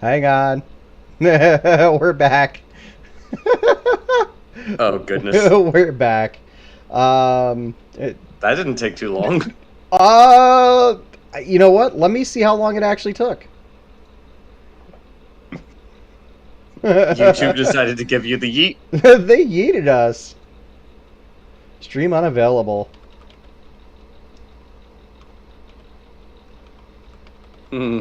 Hang on. We're back. Oh, goodness. We're back. Um, it- That didn't take too long. uh, you know what? Let me see how long it actually took. YouTube decided to give you the yeet. They yeeted us. Stream unavailable. Hmm.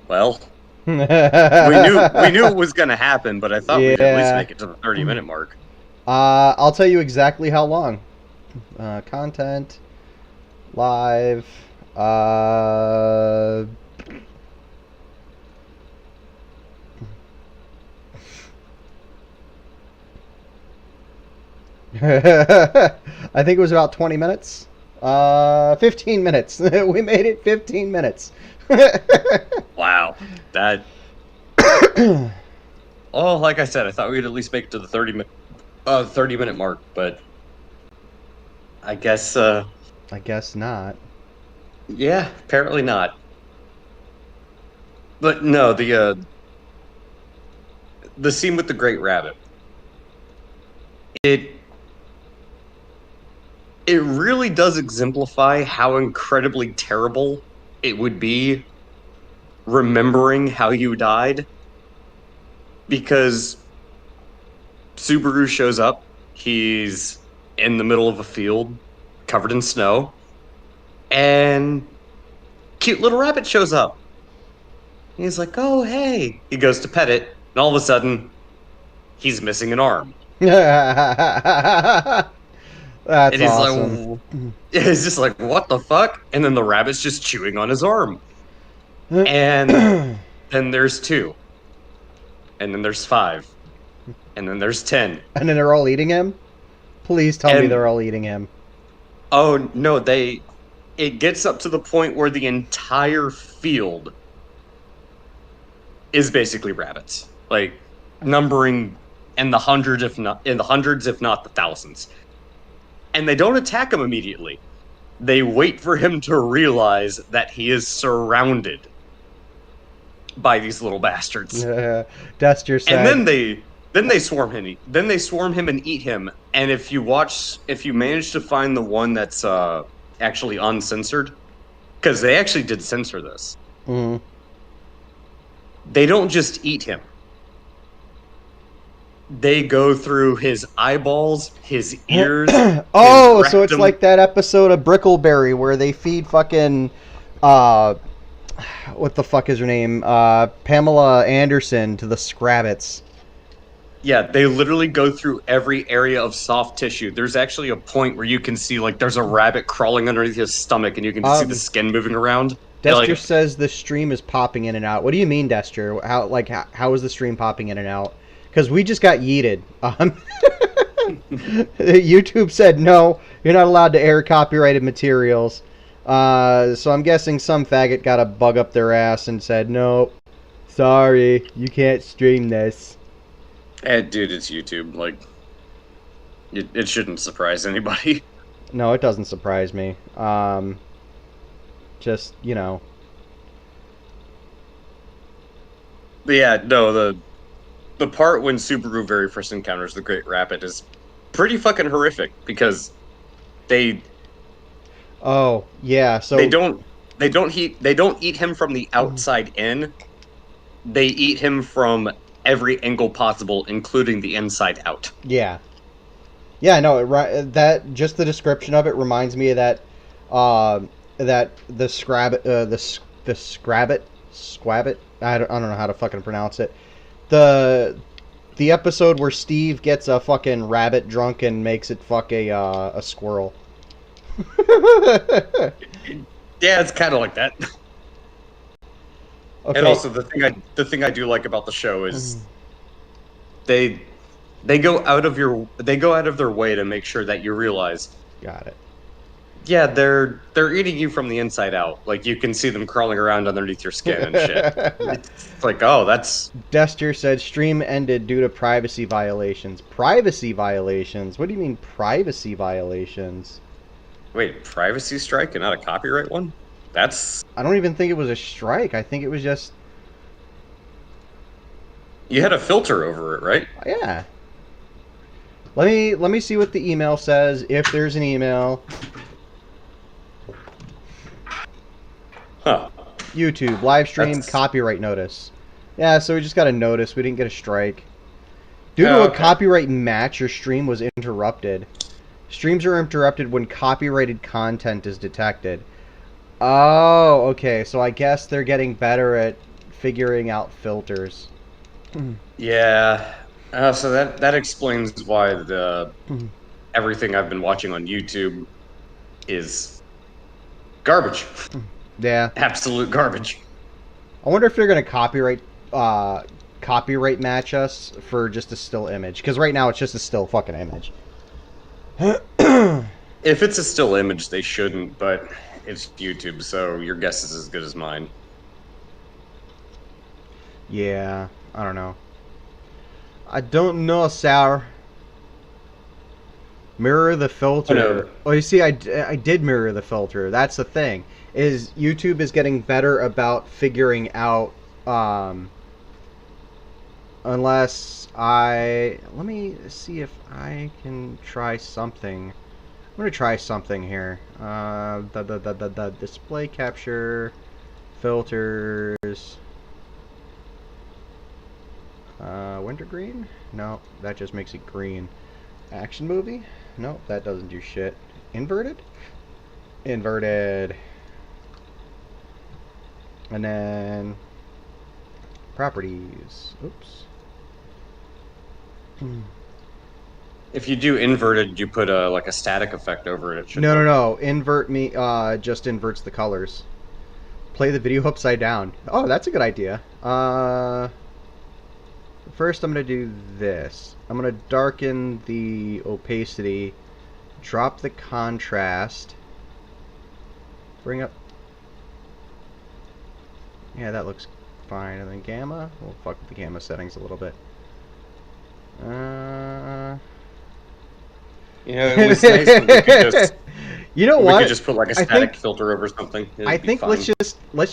Well, we we knew it was gonna happen, but I thought we'd at least Yeah. make it to the 30-minute mark. I'll tell you exactly how long. Content, live. I think it was about 20 minutes. 15 minutes. We made it 15 minutes. Wow. That. Oh, like I said, I thought we'd at least make it to the 30-minute mark, but I guess, I guess not. yeah, apparently not. But no, the scene with the Great Rabbit. It really does exemplify how incredibly terrible it would be remembering how you died, because Subaru shows up. He's in the middle of a field covered in snow, and cute little rabbit shows up. He's like, "Oh, hey." He goes to pet it, and all of a sudden, he's missing an arm. That's And he's awesome. like, he's just like, "What the fuck?" And then the rabbit's just chewing on his arm. And then there's 2. And then there's 5. And then there's 10. And then they're all eating him? Please tell me And- they're all eating him. Oh, no, it gets up to the point where the entire field is basically rabbits. Like, numbering in the hundreds, if not the thousands. And they don't attack him immediately. They wait for him to realize that he is surrounded by these little bastards. Duster said. And then they swarm him. Then they swarm him and eat him. And if you manage to find the one that's actually uncensored, because they actually did censor this, Mhm. they don't just eat him. They go through his eyeballs, his ears. Oh, his so it's rectum. like that episode of Brickleberry where they feed fucking what the fuck is her name? Pamela Anderson to the Scrabbits. Yeah, they literally go through every area of soft tissue. There's actually a point where you can see, like, there's a rabbit crawling underneath his stomach, and you can see the skin moving around. Dester Like, says the stream is popping in and out. What do you mean, Dester? How is the stream popping in and out? Because we just got yeeted. YouTube said no, you're not allowed to air copyrighted materials. So I'm guessing some faggot got a bug up their ass and said, nope, sorry, you can't stream this. dude, it's YouTube. Like, it shouldn't surprise anybody. No, it doesn't surprise me. Just, you know. But yeah, no, the part when Subaru very first encounters the Great Rabbit is pretty fucking horrific, because they Oh, yeah, so... they don't eat him from the outside in. They eat him from every angle possible, including the inside out. Yeah. Yeah, no, that just the description of it reminds me of that that the Scrabbit the Squabbit. I don't know how to fucking pronounce it. The episode where Steve gets a fucking rabbit drunk and makes it fuck a squirrel. Yeah, it's kind of like that. Okay. And also the thing I do like about the show is they go out of their way to make sure that you realize, Got it. yeah, they're eating you from the inside out. Like, you can see them crawling around underneath your skin and shit. It's like, oh, that's... Dester said stream ended due to privacy violations. Privacy violations? What do you mean privacy violations? Wait, privacy strike and not a copyright one? That's I don't even think it was a strike. I think it was just, you had a filter over it, right? yeah. Let me see what the email says, if there's an email. Huh. YouTube, live stream, That's copyright notice. Yeah, so we just got a notice. We didn't get a strike. Due to Oh, a okay. copyright match, your stream was interrupted. Streams are interrupted when copyrighted content is detected. Oh, okay. So I guess they're getting better at figuring out filters. yeah. So that explains why the everything I've been watching on YouTube is garbage. Yeah. Absolute garbage. I wonder if they're gonna copyright match us for just a still image, because right now it's just a still fucking image. If it's a still image, they shouldn't, but it's YouTube, so your guess is as good as mine. Yeah, I don't know. I don't know, Sour. Mirror the filter. no. Oh, you see, I did mirror the filter. That's the thing. Is YouTube is getting better about figuring out, unless let me see if I can try something. I'm gonna try something here. The display capture filters. Wintergreen? No, that just makes it green. Action movie? No, that doesn't do shit. Inverted? Inverted. And then properties. Oops. If you do inverted, you put like a static effect over it. It should No. Invert me just inverts the colors. Play the video upside down. Oh, that's a good idea. First I'm gonna do this. I'm gonna darken the opacity, drop the contrast, bring up. Yeah, that looks fine. And then gamma. We'll fuck with the gamma settings a little bit. You know, it was nice when we could just, you know we what? could just put like a static filter over something. I think let's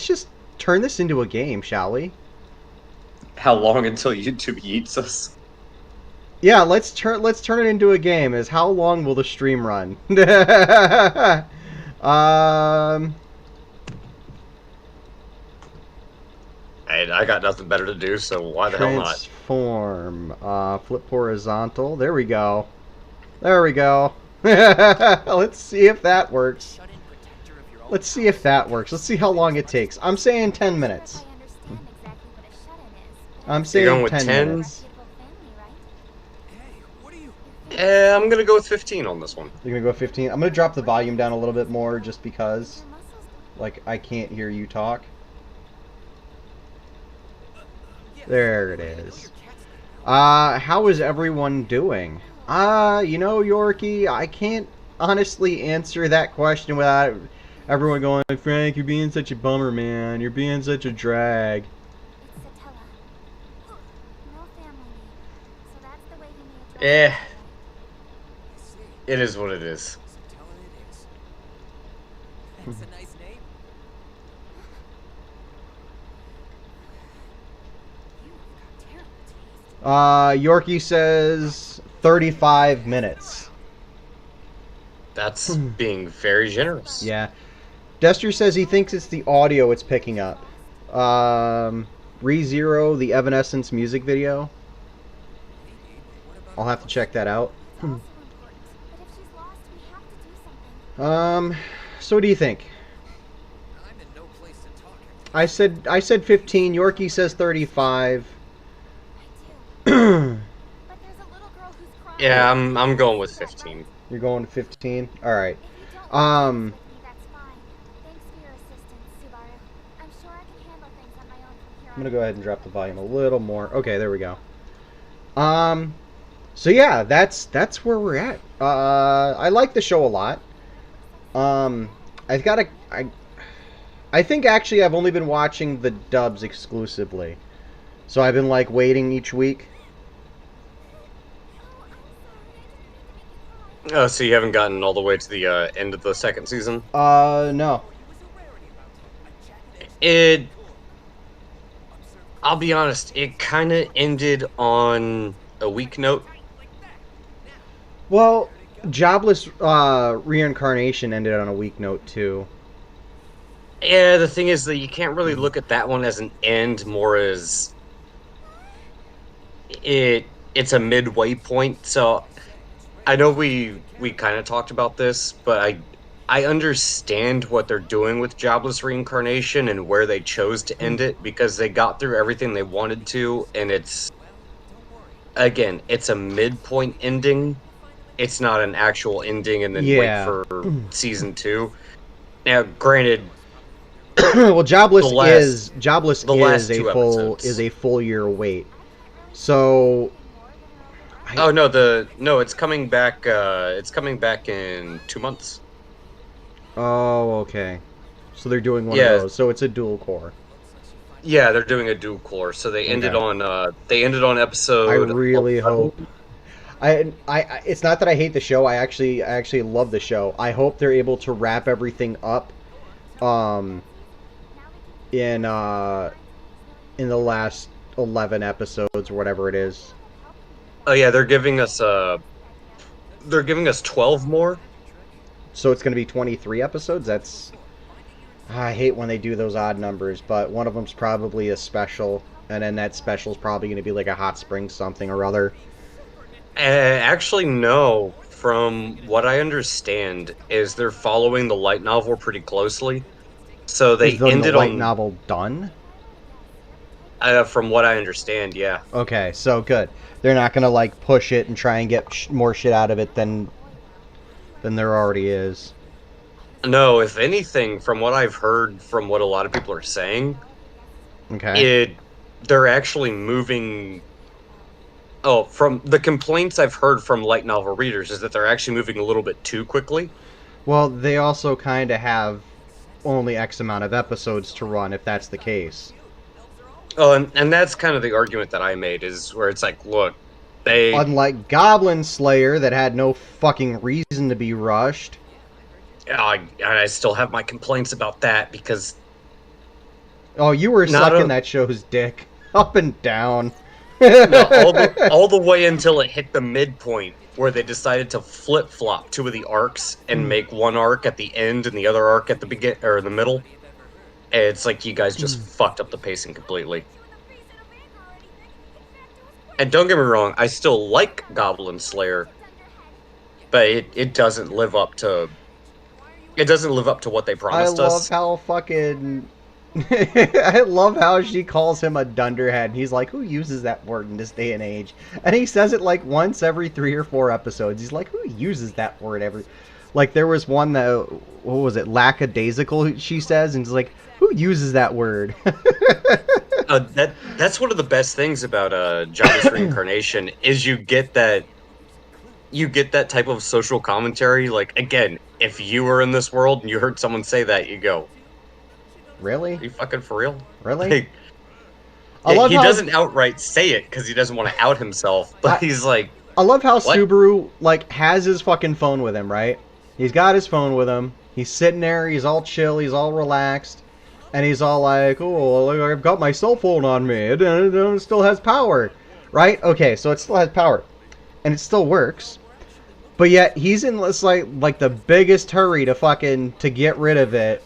just turn this into a game, shall we? How long until YouTube eats us? Yeah, let's turn it into a game. Is how long will the stream run? I got nothing better to do, so why the hell not? Transform. Flip horizontal. There we go. There we go. Let's see if that works. Let's see if that works. Let's see how long it takes. I'm saying 10 minutes. I'm saying You're going with 10 10? minutes. I'm gonna go with 15 on this one. You're gonna go 15. I'm gonna drop the volume down a little bit more just because, like, I can't hear you talk. There it is. How is everyone doing? You know, Yorkie, I can't honestly answer that question without everyone going, Frank, you're being such a bummer, man. You're being such a drag. Eh. It is what it is. That's a nice name. Yorkie says 35 minutes. That's being very generous. Yeah. Dester says he thinks it's the audio it's picking up. ReZero, the Evanescence music video. I'll have to check that out. So what do you think? I'm in no place to talk. I said 15. Yorkie says 35. Yeah, I'm going with 15. You're going to 15. All right. I'm gonna go ahead and drop the volume a little more. Okay, there we go. So yeah, that's where we're at. I like the show a lot. I think actually I've only been watching the dubs exclusively. So I've been like waiting each week. Oh, so you haven't gotten all the way to the end of the second season? No. It. I'll be honest. It kind of ended on a weak note. Well, Jobless Reincarnation ended on a weak note too. Yeah, the thing is that you can't really look at that one as an end, more as it's a midway point. So I know we kind of talked about this, but I understand what they're doing with Jobless Reincarnation and where they chose to end it, because they got through everything they wanted to, and it's a midpoint ending. It's not an actual ending and then Yeah. wait for season 2. Now, granted, Well, Jobless The last- Jobless the last is a 2 full episodes. full year wait. So oh no, it's coming back. It's coming back in 2 months. oh, okay. So they're doing one Yeah. of those. So it's a dual core. Yeah, they're doing a dual core, so they ended on episode. I really 11. hope. I it's not that I hate the show. I actually love the show. I hope they're able to wrap everything up in the last 11 episodes or whatever it is. Oh yeah, they're giving us 12 more. So it's going to be 23 episodes. That's I hate when they do those odd numbers, but one of them's probably a special, and then that special is probably going to be like a Hot Spring something or other. Actually, no. From what I understand, is they're following the light novel pretty closely. So they Is the ended light on. novel done? From what I understand, yeah. Okay, so good. They're not going to like push it and try and get more shit out of it than there already is. No, if anything, from what I've heard, from what a lot of people are saying, Okay. they're actually moving. Oh, from the complaints I've heard from light novel readers is that they're actually moving a little bit too quickly. Well, they also kind of have only X amount of episodes to run if that's the case. Oh, and that's kind of the argument that I made, is where it's like, look, they. Unlike Goblin Slayer that had no fucking reason to be rushed. I still have my complaints about that because Oh, you were Not sucking a- that show's dick up and down. no, all the way until it hit the midpoint where they decided to flip flop 2 of the arcs and make one arc at the end and the other arc at the or the middle. And it's like you guys just fucked up the pacing completely. And don't get me wrong, I still like Goblin Slayer, but it doesn't live up to. It doesn't live up to what they I promised love us. how fucking. I love how she calls him a dunderhead. He's like, who uses that word in this day and age? And he says it like once every 3 or 4 episodes. He's like, who uses that word every. Like, there was one that. What was it? Lackadaisical, she says. And he's like, who uses that word? That's one of the best things about Jobless Reincarnation is you get that type of social commentary. Like, again, if you were in this world and you heard someone say that, you go, Really? "Are you fucking for real?" Really? Like, I love he how- doesn't outright say it because he doesn't want to out himself, but he's like, I love how What? Subaru like has his fucking phone with him, right? He's got his phone with him. He's sitting there. He's all chill. He's all relaxed, and he's all like, "Oh, I've got my cell phone on me. It still has power, right? Okay, so it still has power, and it still works, but yet he's in this like the biggest hurry to get rid of it,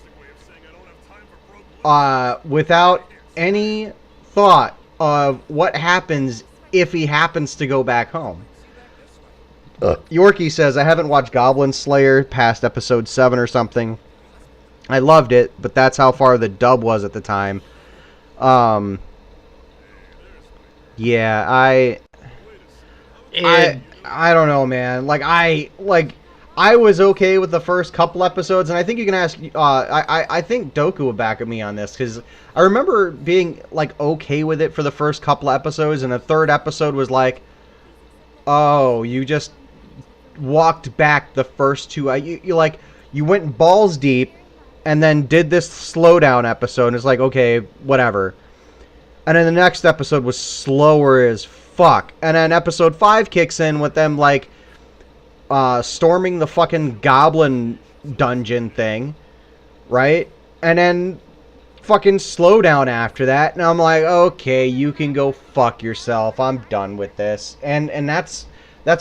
without any thought of what happens if he happens to go back home." Yorkie says, I haven't watched Goblin Slayer past episode 7 or something. I loved it, but that's how far the dub was at the time. Yeah, I don't know, man. I was okay with the first couple episodes, and I think you can ask. I think Doku will back at me on this, because I remember being like okay with it for the first couple episodes, and the third episode was like, oh, you just walked back the first 2. You went balls deep, and then did this slowdown episode, and it's like, okay, whatever. And then the next episode was slower as fuck, and then episode 5 kicks in with them like storming the fucking goblin dungeon thing, right? And then fucking slowdown after that, and I'm like, okay, you can go fuck yourself. I'm done with this. And that's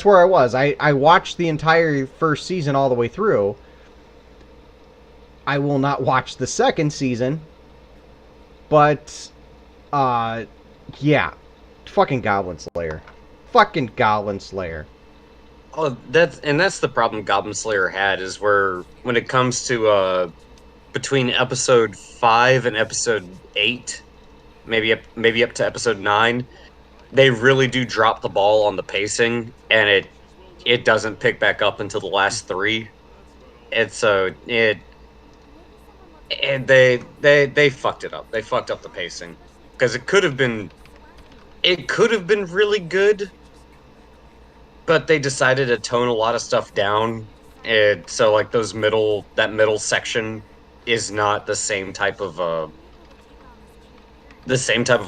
where I was. I watched the entire first season all the way through. I will not watch the second season, but yeah, fucking Goblin Slayer. Fucking Goblin Slayer. Oh, that's the problem Goblin Slayer had, is where when it comes to between episode 5 and episode 8, maybe up to episode 9, they really do drop the ball on the pacing, and it doesn't pick back up until the last 3. And so they fucked it up. They fucked up the pacing, because it could have been really good, but they decided to tone a lot of stuff down. And so like that middle section is not the same type of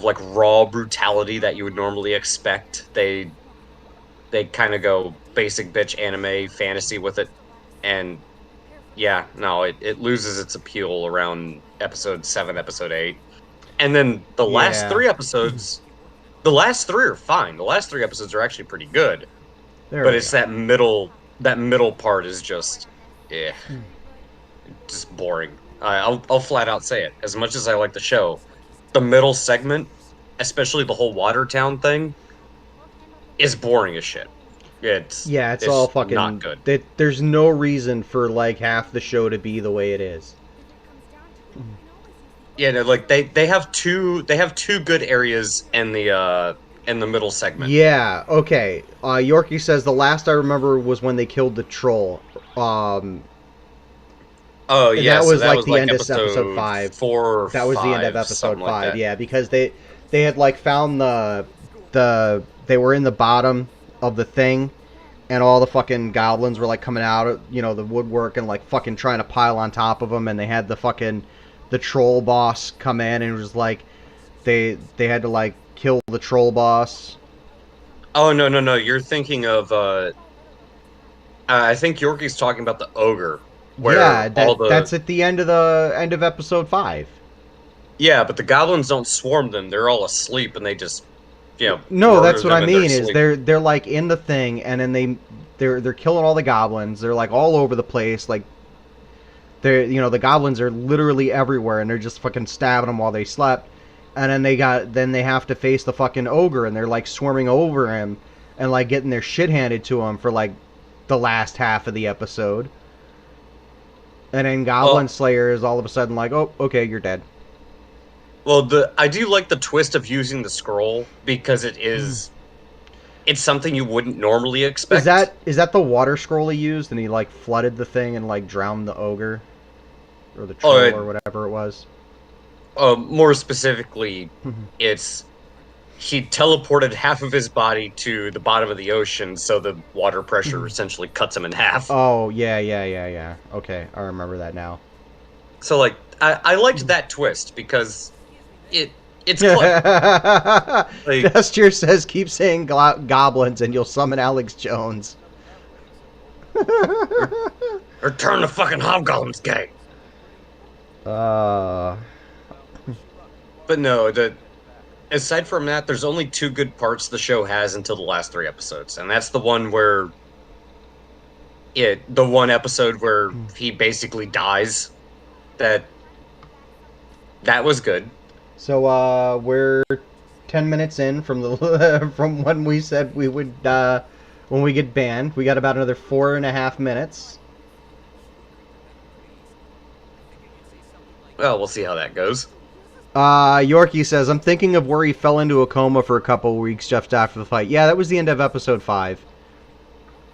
like raw brutality that you would normally expect. They kind of go basic bitch anime fantasy with it, and yeah, no, it loses its appeal around episode 7, episode 8. And then the last 3 episodes, the last 3 are fine. The last 3 episodes are actually pretty good. But it's that middle part is just just boring. I'll flat out say it. As much as I like the show, the middle segment, especially the whole Watertown thing, is boring as shit. It's all fucking not good. There's no reason for like half the show to be the way it is. Yeah, no, like they have two good areas in the middle segment. Yeah, okay. Yorkie says the last I remember was when they killed the troll. Oh yeah, that was so like the end of episode 5. 4 or that was 5, the end of episode 5. Like yeah, because they had like found they were in the bottom of the thing, and all the fucking goblins were like coming out of, the woodwork and like fucking trying to pile on top of them, and they had the troll boss come in, and it was like they had to like kill the troll boss. Oh no! You're thinking of I think Yorkie's talking about the ogre. Where that's at the end of episode 5. Yeah, but the goblins don't swarm them; they're all asleep, and they just, No, that's what I mean. Is they're like in the thing, and then they're killing all the goblins. They're like all over the place. Like the goblins are literally everywhere, and they're just fucking stabbing them while they slept. And then they have to face the fucking ogre, and they're like swarming over him, and like getting their shit handed to them for like the last half of the episode. And then Goblin Slayer is all of a sudden like, oh, okay, you're dead. Well, I do like the twist of using the scroll, because it's something you wouldn't normally expect. Is that the water scroll he used, and he like flooded the thing and like drowned the ogre or the troll or whatever it was? More specifically, he teleported half of his body to the bottom of the ocean, so the water pressure essentially cuts him in half. Oh, yeah. Okay, I remember that now. So, like, I liked that twist, because it's clever. Like, Gesture says, keep saying goblins and you'll summon Alex Jones. or turn the fucking hobgoblins gay. But no, aside from that, there's only 2 good parts the show has until the last 3 episodes, and that's the one where the one episode where he basically dies. That was good. So we're 10 minutes in from the from when we said we would when we get banned. We got about another 4.5 minutes. Well, we'll see how that goes. Yorkie says, I'm thinking of where he fell into a coma for a couple of weeks just after the fight. Yeah, that was the end of episode 5.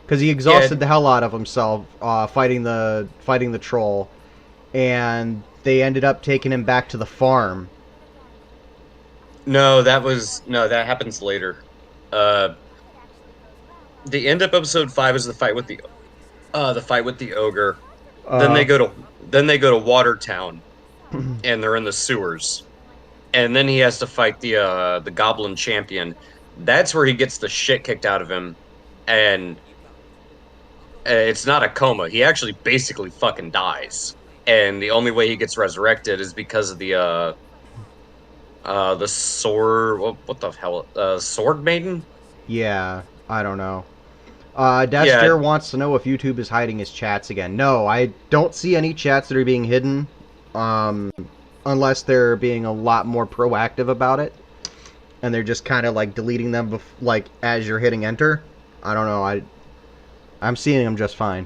Because he exhausted the hell out of himself fighting the troll. And they ended up taking him back to the farm. No, that happens later. The end of episode 5 is the fight with the ogre. Then they go to Watertown, and they're in the sewers. And then he has to fight the goblin champion. That's where he gets the shit kicked out of him, and it's not a coma. He actually basically fucking dies. and the only way he gets resurrected is because of the sword. What the hell? Sword Maiden. Yeah, I don't know. Dester wants to know if YouTube is hiding his chats again. No, I don't see any chats that are being hidden, unless they're being a lot more proactive about it, and they're just kind of like deleting them, like as you're hitting enter. I don't know. I'm seeing them just fine.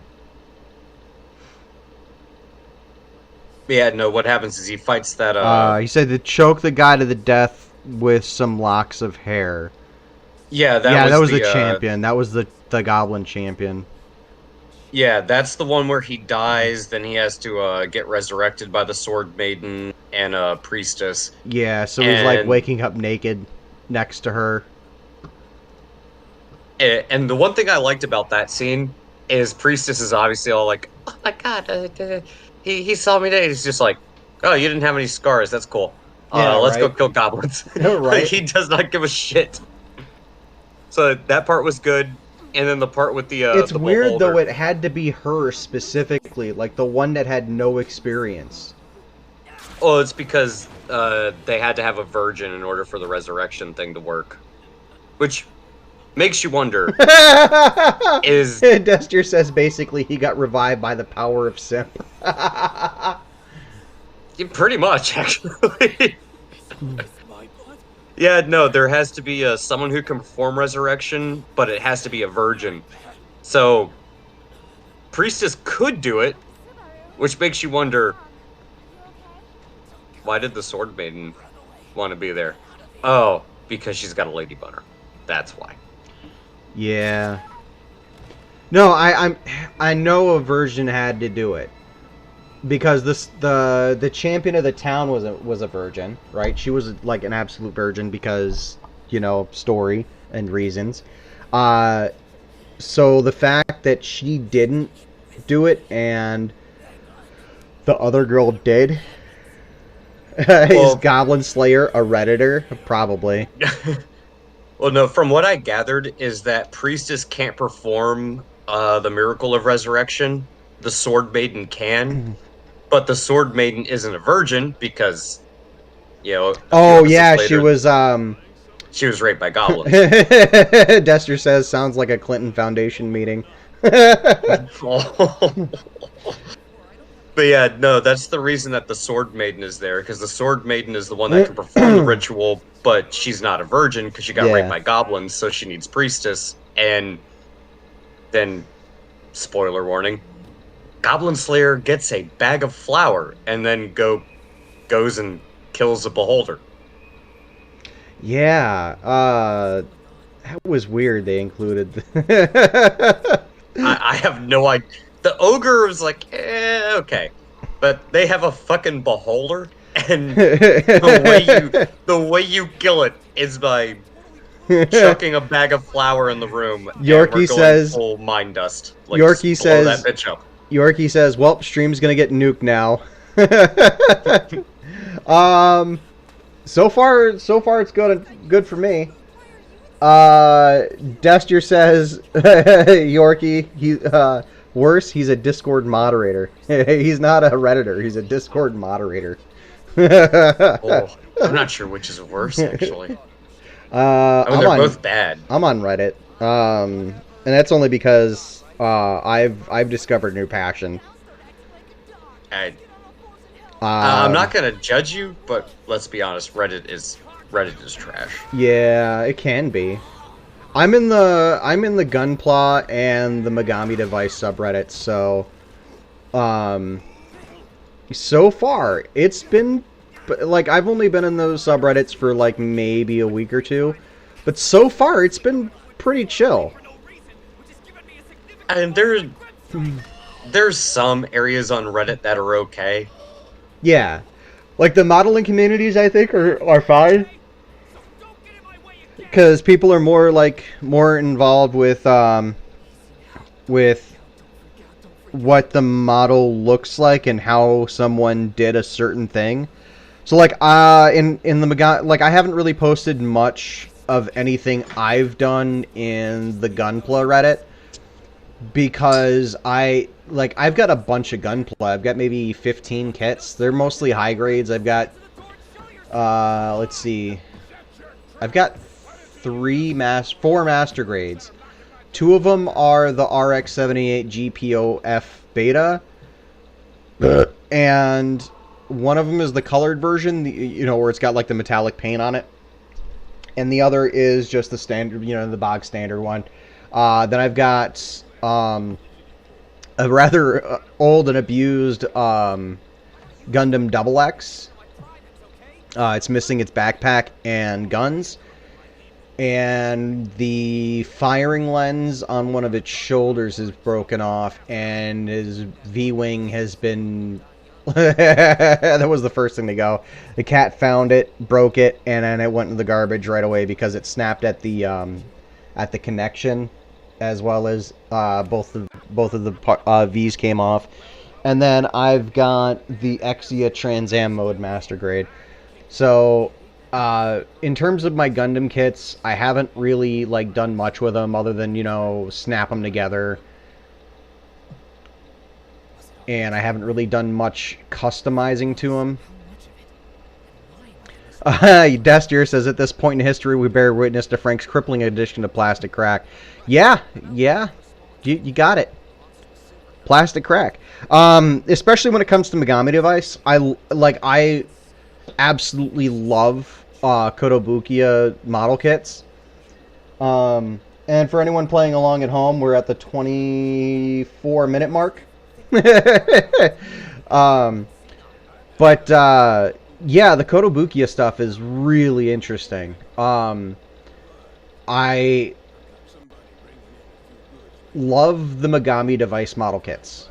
Yeah, no. What happens is he fights that. He said to choke the guy to the death with some locks of hair. Yeah, that was the champion. That was the goblin champion. Yeah, that's the one where he dies, then he has to get resurrected by the Sword Maiden and Priestess. Yeah, so he's like waking up naked next to her. And the one thing I liked about that scene is Priestess is obviously all like, "Oh my god, he saw me today." He's just like, "Oh, you didn't have any scars. That's cool. Let's go kill goblins." Right. Like, he does not give a shit. So that part was good. And then the part with the it's weird beholder. though. It had to be her specifically, like the one that had no experience. Oh, it's because they had to have a virgin in order for the resurrection thing to work, which makes you wonder. Is Dester says basically he got revived by the power of simp. Yeah, pretty much, actually. Yeah, no, there has to be someone who can perform resurrection, but it has to be a virgin. So, Priestess could do it, which makes you wonder, why did the Sword Maiden want to be there? Oh, because she's got a lady boner. That's why. Yeah. No, I know a virgin had to do it. Because the champion of the town was a virgin, right? She was like an absolute virgin because, you know, story and reasons. So the fact that she didn't do it and the other girl did, is Goblin Slayer a Redditor? Probably. Well, no, from what I gathered is that Priestess can't perform the miracle of resurrection. The Sword Maiden can. But the Sword Maiden isn't a virgin because, you know. Oh yeah, she was raped by goblins. Dester says sounds like a Clinton Foundation meeting. But yeah, no, that's the reason that the Sword Maiden is there, because the Sword Maiden is the one that can perform the ritual, but she's not a virgin because she got raped by goblins, so she needs Priestess. And then, spoiler warning, Goblin Slayer gets a bag of flour and then goes and kills a beholder. Yeah, that was weird. They included. I have no idea. The ogre was like, okay, but they have a fucking beholder, and the way you kill it is by chucking a bag of flour in the room. Yorkie says, "Full mine dust." Like, Yorkie says, "Blow that bitch up." Yorkie says, well, stream's gonna get nuked now. So far it's good for me. Dester says, Yorkie, worse, he's a Discord moderator. He's not a Redditor, he's a Discord moderator. Oh, I'm not sure which is worse, actually. They're both bad. I'm on Reddit. And that's only because I've discovered a new passion. I'm not gonna judge you, but let's be honest, Reddit is trash. Yeah, it can be. I'm in the Gunpla and the Megami Device subreddits, so so far it's been like I've only been in those subreddits for like maybe a week or two, but so far it's been pretty chill. And there's some areas on Reddit that are okay. Yeah, like the modeling communities, I think are fine, because people are more involved with what the model looks like and how someone did a certain thing. So like in the Megami, like I haven't really posted much of anything I've done in the Gunpla Reddit, because like I've got a bunch of gunplay. I've got maybe 15 kits. They're mostly high grades. I've got let's see. I've got four master grades. Two of them are the RX-78 GPOF beta, and one of them is the colored version, you know, where it's got like the metallic paint on it, and the other is just the standard, you know, the bog standard one. Then I've got a rather old and abused Gundam Double X. It's missing its backpack and guns. And the firing lens on one of its shoulders is broken off, and his V-wing has been... That was the first thing to go. The cat found it, broke it, and then it went in the garbage right away because it snapped at the connection, as well as both of the V's came off. And then I've got the Exia Trans Am mode master grade. So... in terms of my Gundam kits, I haven't really, like, done much with them other than, you know, snap them together. And I haven't really done much customizing to them. Destier says, at this point in history, we bear witness to Frank's crippling addiction to plastic crack. Yeah, you got it. Plastic crack. Especially when it comes to Megami Device. I absolutely love Kotobukiya model kits. And for anyone playing along at home, we're at the 24-minute mark. But yeah, the Kotobukiya stuff is really interesting. I love the Megami Device model kits.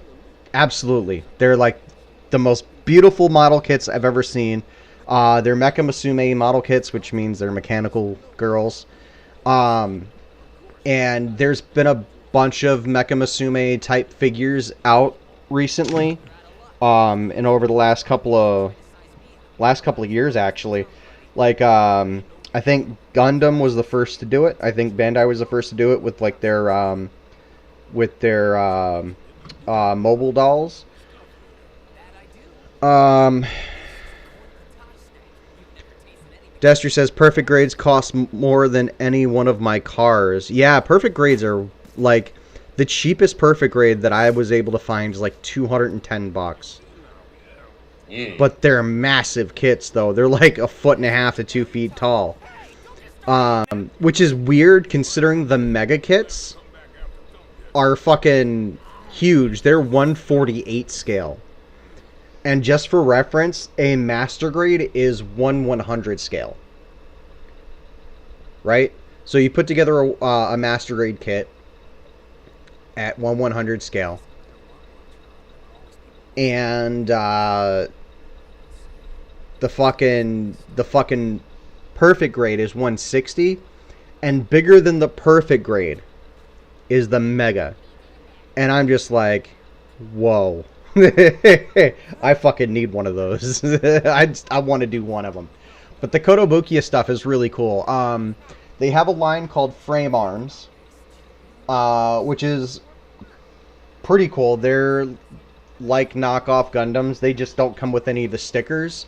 Absolutely. They're like the most beautiful model kits I've ever seen. They're Mecha Musume model kits, which means they're mechanical girls. And there's been a bunch of Mecha Musume type figures out recently. And over the last couple of years, actually. Like, I think Gundam was the first to do it. I think Bandai was the first to do it with like their mobile dolls. Destry says, perfect grades cost more than any one of my cars. Yeah, perfect grades are, like, the cheapest perfect grade that I was able to find is, like, $210. But they're massive kits, though. They're, like, 1.5 to 2 feet tall. Which is weird, considering the mega kits are fucking huge. They're 1/48 scale. And just for reference, a master grade is 1/100 scale. Right? So you put together a master grade kit at 1/100 scale. And the fucking perfect grade is 160. And bigger than the perfect grade is the mega. And I'm just like, whoa. I fucking need one of those. I want to do one of them. But the Kotobukiya stuff is really cool. They have a line called Frame Arms, which is pretty cool. They're like knockoff Gundams. They just don't come with any of the stickers,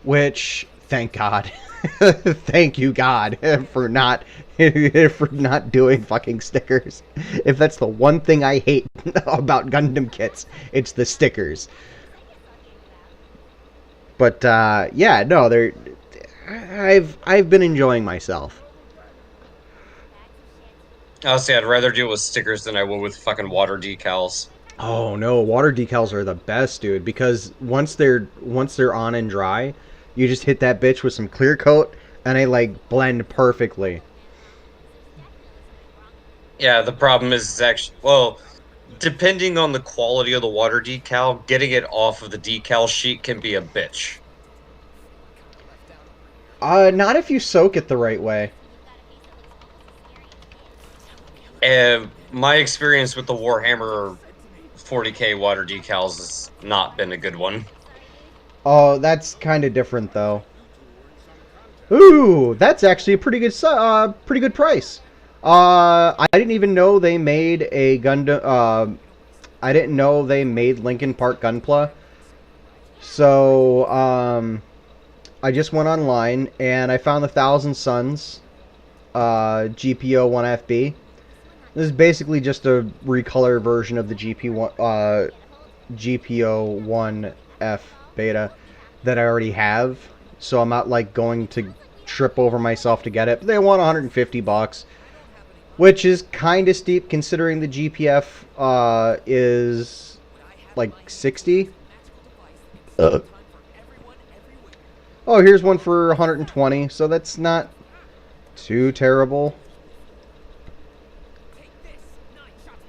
which, thank God. Thank you, God, for not doing fucking stickers. If that's the one thing I hate about Gundam kits, it's the stickers. But yeah, no, I've been enjoying myself. Honestly, I'd rather deal with stickers than I would with fucking water decals. Oh no, water decals are the best, dude, because once they're on and dry, you just hit that bitch with some clear coat, and they, like, blend perfectly. Yeah, the problem is actually... Well, depending on the quality of the water decal, getting it off of the decal sheet can be a bitch. Not if you soak it the right way. And my experience with the Warhammer 40k water decals has not been a good one. Oh, that's kind of different, though. Ooh, that's actually a pretty good price. I didn't even know they made a Gundam, I didn't know they made Linkin Park Gunpla. So, I just went online and I found the Thousand Suns GPO 1FB. This is basically just a recolor version of the GPO 1F beta that I already have. So I'm not like going to trip over myself to get it. But they want $150, which is kind of steep considering the GPF is like 60. Oh, here's one for 120, so that's not too terrible.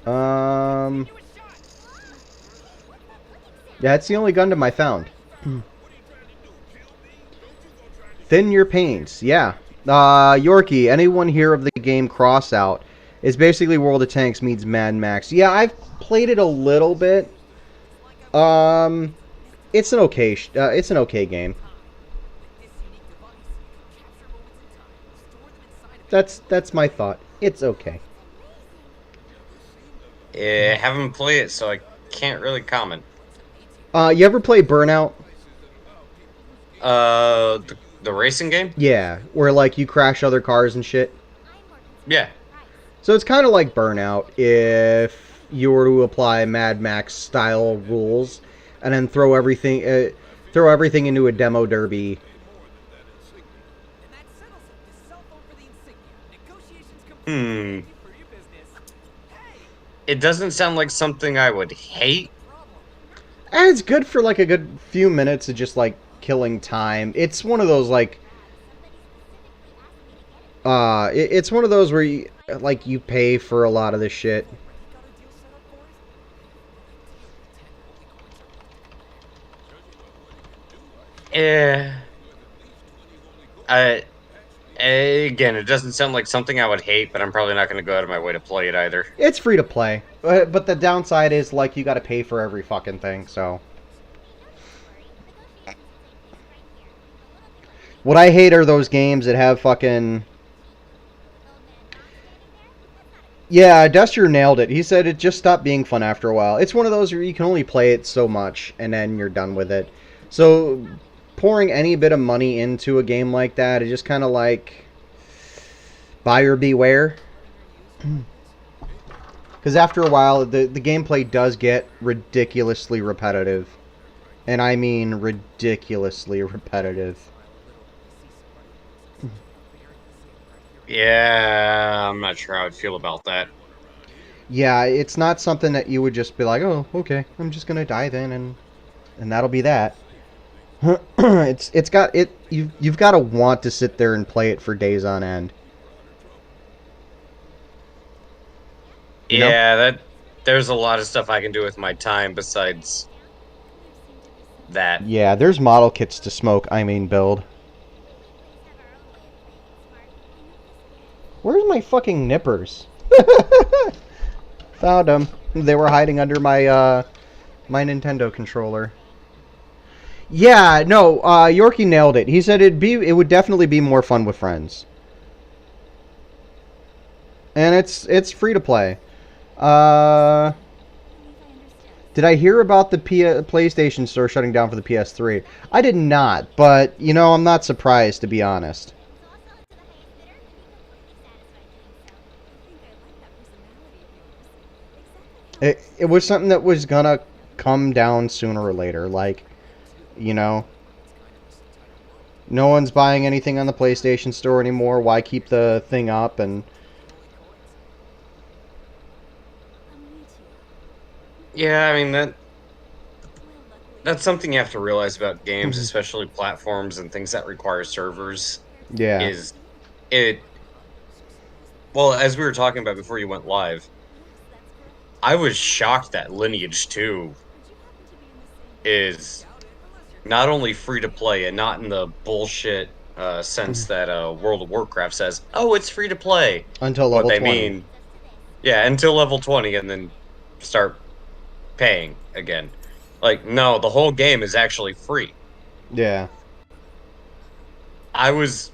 Yeah, it's the only Gundam I found. Thin Your Pains, yeah. Yorkie, anyone here of the game Crossout? It's basically World of Tanks meets Mad Max. Yeah, I've played it a little bit. It's an okay game. That's my thought. It's okay. Yeah, I haven't played it, so I can't really comment. You ever play Burnout? The racing game? Yeah, where like you crash other cars and shit. Yeah. So it's kind of like Burnout if you were to apply Mad Max style rules and then throw everything into a demo derby. It doesn't sound like something I would hate. And it's good for like a good few minutes of just like killing time. It's one of those like it's one of those where you pay for a lot of this shit. Again, it doesn't sound like something I would hate, but I'm probably not going to go out of my way to play it either. It's free to play, but the downside is like you got to pay for every fucking thing. So, what I hate are those games that have fucking. Yeah, Duster nailed it. He said it just stopped being fun after a while. It's one of those where you can only play it so much, and then you're done with it. So, pouring any bit of money into a game like that is just kind of like buyer beware. Because after a while, the gameplay does get ridiculously repetitive. And I mean ridiculously repetitive. Yeah, I'm not sure how I'd feel about that. Yeah, it's not something that you would just be like, oh, okay, I'm just gonna dive in and that'll be that. You've got to want to sit there and play it for days on end. You know? Yeah, there's a lot of stuff I can do with my time besides that. Yeah, there's model kits to build. Where's my fucking nippers? Found them. They were hiding under my my Nintendo controller. Yeah, no, Yorkie nailed it. He said it would definitely be more fun with friends. And it's free to play. Did I hear about the PlayStation Store shutting down for the PS3? I did not, but I'm not surprised, to be honest. It was something that was gonna come down sooner or later, like, no one's buying anything on the PlayStation Store anymore. Why keep the thing up? And yeah, I mean that's something you have to realize about games, especially platforms and things that require servers. Yeah. Well, as we were talking about before you went live, I was shocked that Lineage 2 is not only free to play and not in the bullshit sense that World of Warcraft says, oh, it's free to play. Until level 20. Mean, yeah, until level 20 and then start paying again. Like, no, the whole game is actually free. Yeah. I was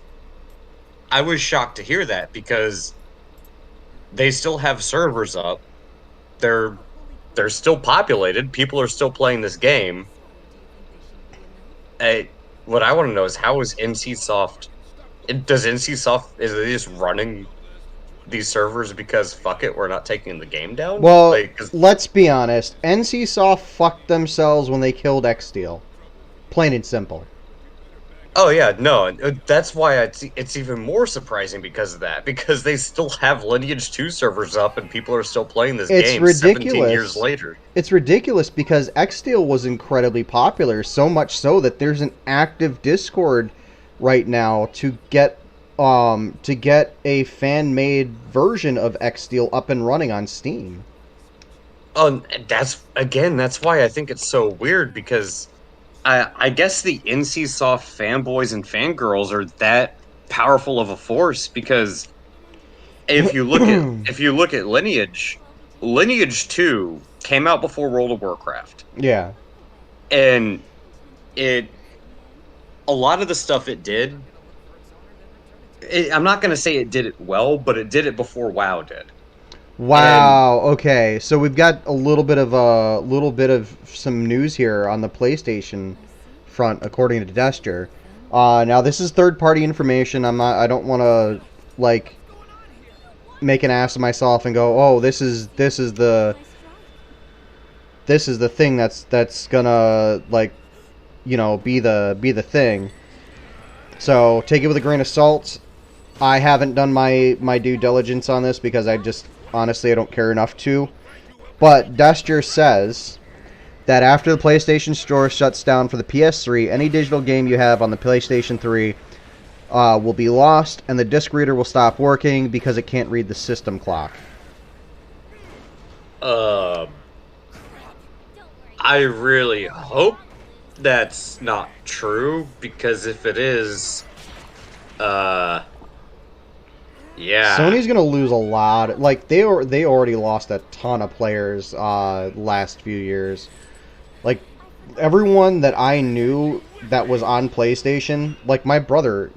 shocked to hear that because they still have servers up. They're they're still populated. People are still playing this game. What I want to know is how is NCSoft? Does NCSoft is it just running these servers because fuck it, we're not taking the game down? Well, Like, 'cause- let's be honest. NCSoft fucked themselves when they killed Xsteel. Plain and simple. oh yeah, no, that's why it's even more surprising because of that. Because they still have Lineage 2 servers up and people are still playing this It's game 17 ridiculous. years later. It's ridiculous because Xsteel was incredibly popular, so much so that there's an active Discord right now to get a fan-made version of Xsteel up and running on Steam. That's why I think it's so weird because I guess the NCSoft fanboys and fangirls are that powerful of a force because if you look at Lineage 2 came out before World of Warcraft. Yeah. And a lot of the stuff it did, I'm not going to say it did it well, but it did it before WoW did. Wow. Okay. So we've got a little bit of some news here on the PlayStation front, according to Dester. Now this is third-party information. I don't want to like make an ass of myself and go, oh, this is the thing that's gonna like, you know, be the thing. So take it with a grain of salt. I haven't done my due diligence on this because honestly, I don't care enough to. But Dester says that after the PlayStation Store shuts down for the PS3, any digital game you have on the PlayStation 3 will be lost, and the disc reader will stop working because it can't read the system clock. I really hope that's not true, because if it is, yeah. Sony's gonna lose a lot. Like they already lost a ton of players last few years. Like everyone that I knew that was on PlayStation, like my brother,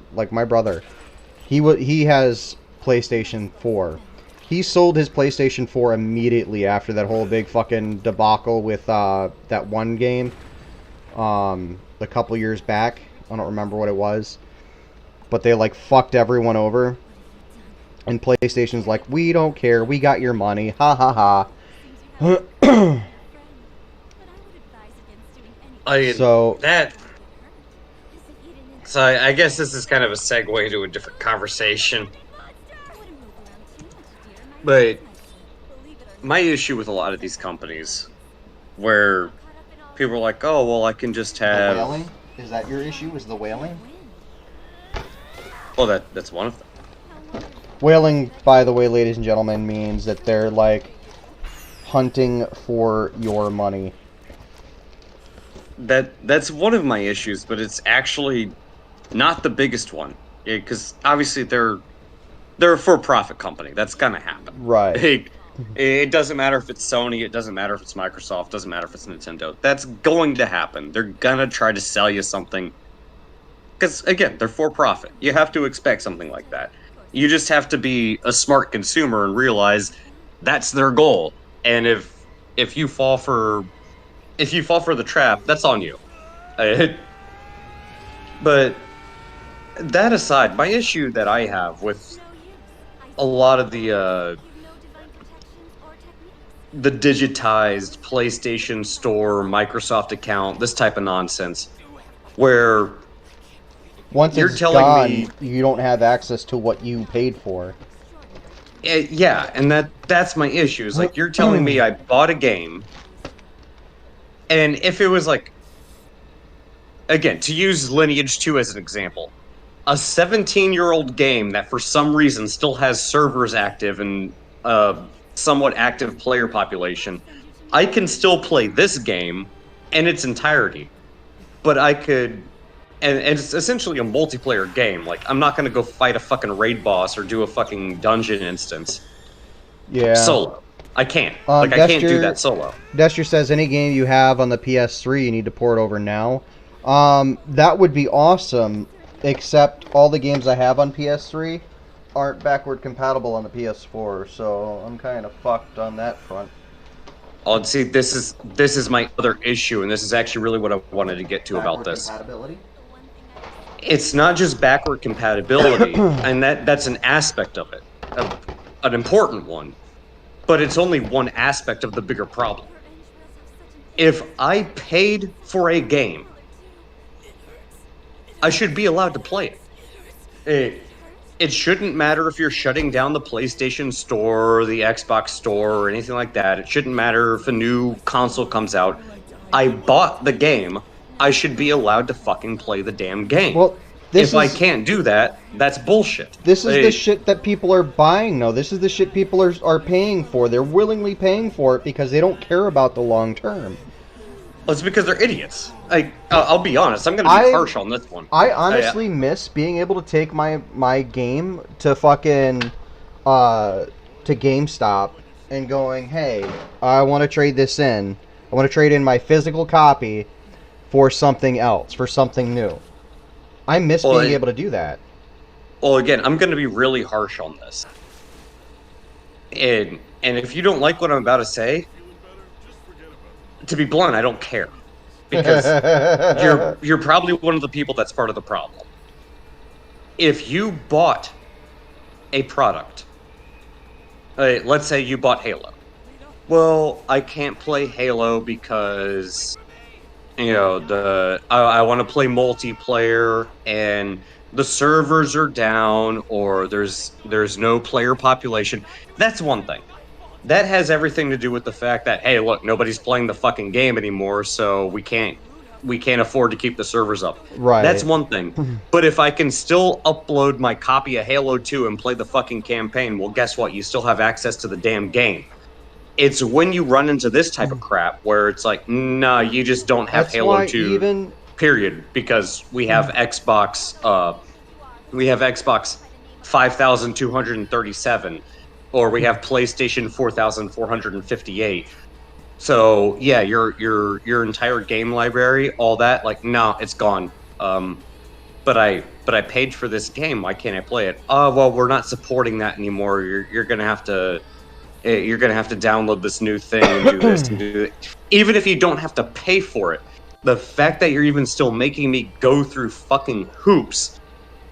he has PlayStation 4. He sold his PlayStation 4 immediately after that whole big fucking debacle with that one game a couple years back. I don't remember what it was, but they like fucked everyone over. And PlayStation's like, we don't care, we got your money, ha ha ha. So I guess this is kind of a segue to a different conversation. But my issue with a lot of these companies, where people are like, oh, well, I can just have... The whaling? Is that your issue, is the whaling? Well, that's one of them. Whaling, by the way, ladies and gentlemen, means that they're, like, hunting for your money. That's one of my issues, but it's actually not the biggest one. Because, obviously, they're a for-profit company. That's gonna happen. Right. It doesn't matter if it's Sony, it doesn't matter if it's Microsoft, doesn't matter if it's Nintendo. That's going to happen. They're gonna try to sell you something. Because, again, they're for-profit. You have to expect something like that. You just have to be a smart consumer and realize that's their goal. And if you fall for the trap, that's on you. But that aside, my issue that I have with a lot of the digitized PlayStation Store, Microsoft account, this type of nonsense, where Once you're it's telling gone, me, you don't have access to what you paid for. yeah, and that's my issue. Is like you're telling me I bought a game, and if it was like, again, to use Lineage 2 as an example, a 17-year-old game that for some reason still has servers active and somewhat active player population, I can still play this game in its entirety. But I could, and it's essentially a multiplayer game. Like, I'm not going to go fight a fucking raid boss or do a fucking dungeon instance Yeah. solo. I can't. I can't do that solo. Dester says any game you have on the PS3, you need to port over now. That would be awesome, except all the games I have on PS3 aren't backward compatible on the PS4, so I'm kind of fucked on that front. Oh, see, this is my other issue, and this is actually really what I wanted to get to about this. Compatibility? It's not just backward compatibility, and that's an aspect of it, an important one, but it's only one aspect of the bigger problem. If I paid for a game, I should be allowed to play it. It shouldn't matter if you're shutting down the PlayStation Store or the Xbox Store or anything like that. It shouldn't matter if a new console comes out. I bought the game. I should be allowed to fucking play the damn game. Well, I can't do that, that's bullshit. This is the shit that people are buying, though. This is the shit people are paying for. They're willingly paying for it because they don't care about the long term. Well, it's because they're idiots. I'll be honest, I'm going to be harsh on this one. I honestly miss being able to take my game to fucking to GameStop and going, hey, I want to trade this in. I want to trade in my physical copy for something else, for something new. I miss being able to do that. Well, again, I'm going to be really harsh on this. And if you don't like what I'm about to say, to be blunt, I don't care. Because you're probably one of the people that's part of the problem. If you bought a product, let's say you bought Halo. Well, I can't play Halo because, you know, I want to play multiplayer and the servers are down or there's no player population. That's one thing. That has everything to do with the fact that, hey, look, nobody's playing the fucking game anymore, so we can't afford to keep the servers up. Right. That's one thing. But if I can still upload my copy of Halo 2 and play the fucking campaign, well, guess what? You still have access to the damn game. It's when you run into this type of crap where it's like, nah, you just don't have Halo 2, period, because we have Xbox 5,237, or we have PlayStation 4,458. So yeah, your entire game library, all that, like, no, it's gone. But I paid for this game. Why can't I play it? Oh, well, we're not supporting that anymore. You're gonna have to download this new thing and do this and do that. Even if you don't have to pay for it, the fact that you're even still making me go through fucking hoops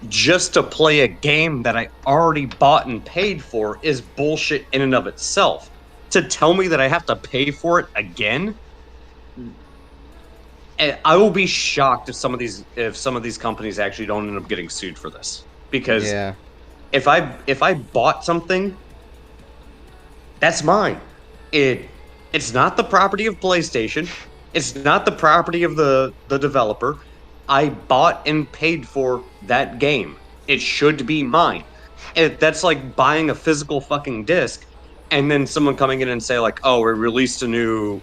just to play a game that I already bought and paid for is bullshit in and of itself. To tell me that I have to pay for it again, and I will be shocked if some of these companies actually don't end up getting sued for this. Because if I bought something, that's mine. It's not the property of PlayStation. It's not the property of the developer. I bought and paid for that game. It should be mine. That's like buying a physical fucking disc, and then someone coming in and say like, "Oh, we released a new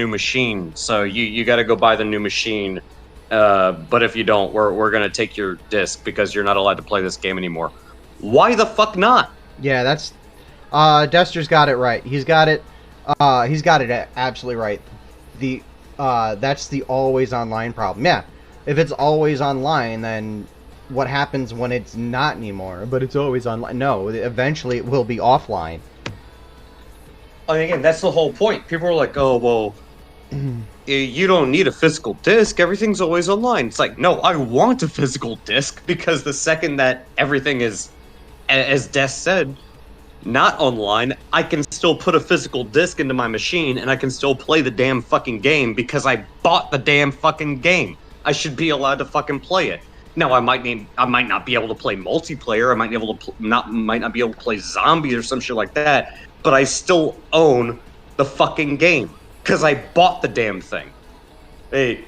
machine, so you got to go buy the new machine. But if you don't, we're gonna take your disc because you're not allowed to play this game anymore." Why the fuck not? Yeah, that's Dester's got it right. He's got it absolutely right. That's the always online problem. Yeah. If it's always online, then what happens when it's not anymore? But it's always online. No, eventually it will be offline. I mean, again, that's the whole point. People are like, oh, well, you don't need a physical disc. Everything's always online. It's like, no, I want a physical disc because the second that everything is, as Des said, not online, I can still put a physical disc into my machine and I can still play the damn fucking game because I bought the damn fucking game. I should be allowed to fucking play it. Now, I might not be able to play multiplayer. I might not be able to play zombies or some shit like that. But I still own the fucking game because I bought the damn thing. Hey,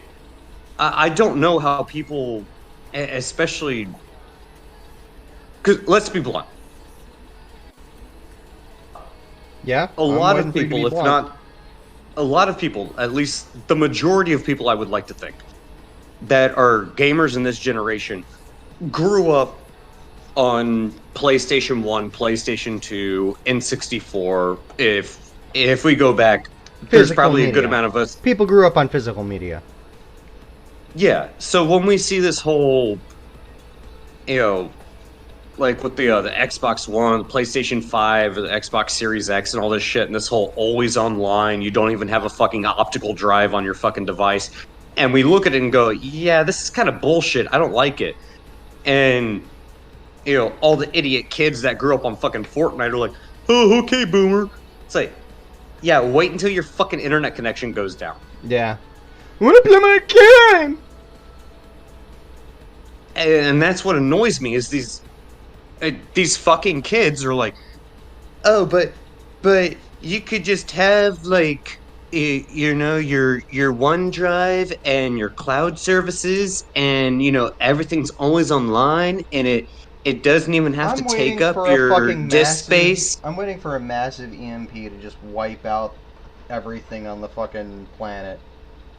I don't know how people, especially, because let's be blunt. Yeah, a lot of people, at least the majority of people, I would like to think, that are gamers in this generation grew up on PlayStation 1, PlayStation 2, N64. If we go back, there's probably a good amount of us. People grew up on physical media. Yeah, so when we see this whole, like with the Xbox One, the PlayStation 5, the Xbox Series X, and all this shit, and this whole always online, you don't even have a fucking optical drive on your fucking device. And we look at it and go, yeah, this is kind of bullshit. I don't like it. And, you know, all the idiot kids that grew up on fucking Fortnite are like, oh, okay, boomer. It's like, yeah, wait until your fucking internet connection goes down. Yeah. I want to play my game! And that's what annoys me is these fucking kids are like, oh, but you could just have like you know your OneDrive and your cloud services, and you know everything's always online, and it doesn't even have to take up your disk space. I'm waiting for a massive EMP to just wipe out everything on the fucking planet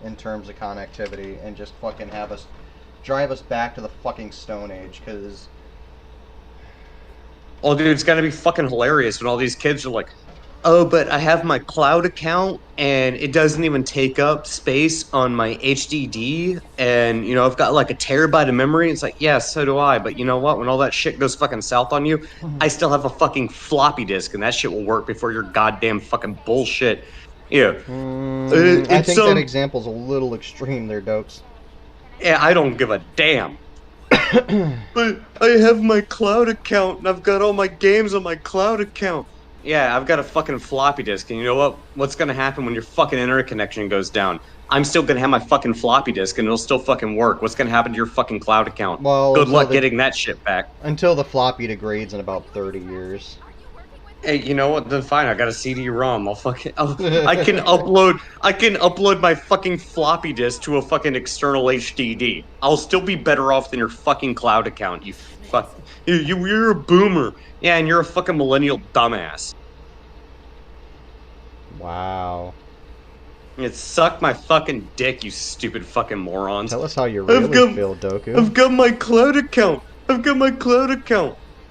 in terms of connectivity, and just fucking drive us back to the fucking Stone Age, because... Oh, dude, it's gotta be fucking hilarious when all these kids are like, oh, but I have my cloud account and it doesn't even take up space on my HDD, and, you know, I've got like a terabyte of memory. It's like, yeah, so do I, but you know what? When all that shit goes fucking south on you, I still have a fucking floppy disk, and that shit will work before your goddamn fucking bullshit. Yeah. I think that example's a little extreme there, Dokes. Yeah, I don't give a damn. But I have my cloud account, and I've got all my games on my cloud account. Yeah, I've got a fucking floppy disk, and you know what? What's gonna happen when your fucking internet connection goes down? I'm still gonna have my fucking floppy disk, and it'll still fucking work. What's gonna happen to your fucking cloud account? Well, good luck getting that shit back. Until the floppy degrades in about 30 years. Hey, you know what? Then fine. I got a CD-ROM. I can upload my fucking floppy disk to a fucking external HDD. I'll still be better off than your fucking cloud account. You're a boomer. Yeah, and you're a fucking millennial dumbass. Wow. It sucked my fucking dick, you stupid fucking morons. Tell us how you really feel, Doku. I've got my cloud account.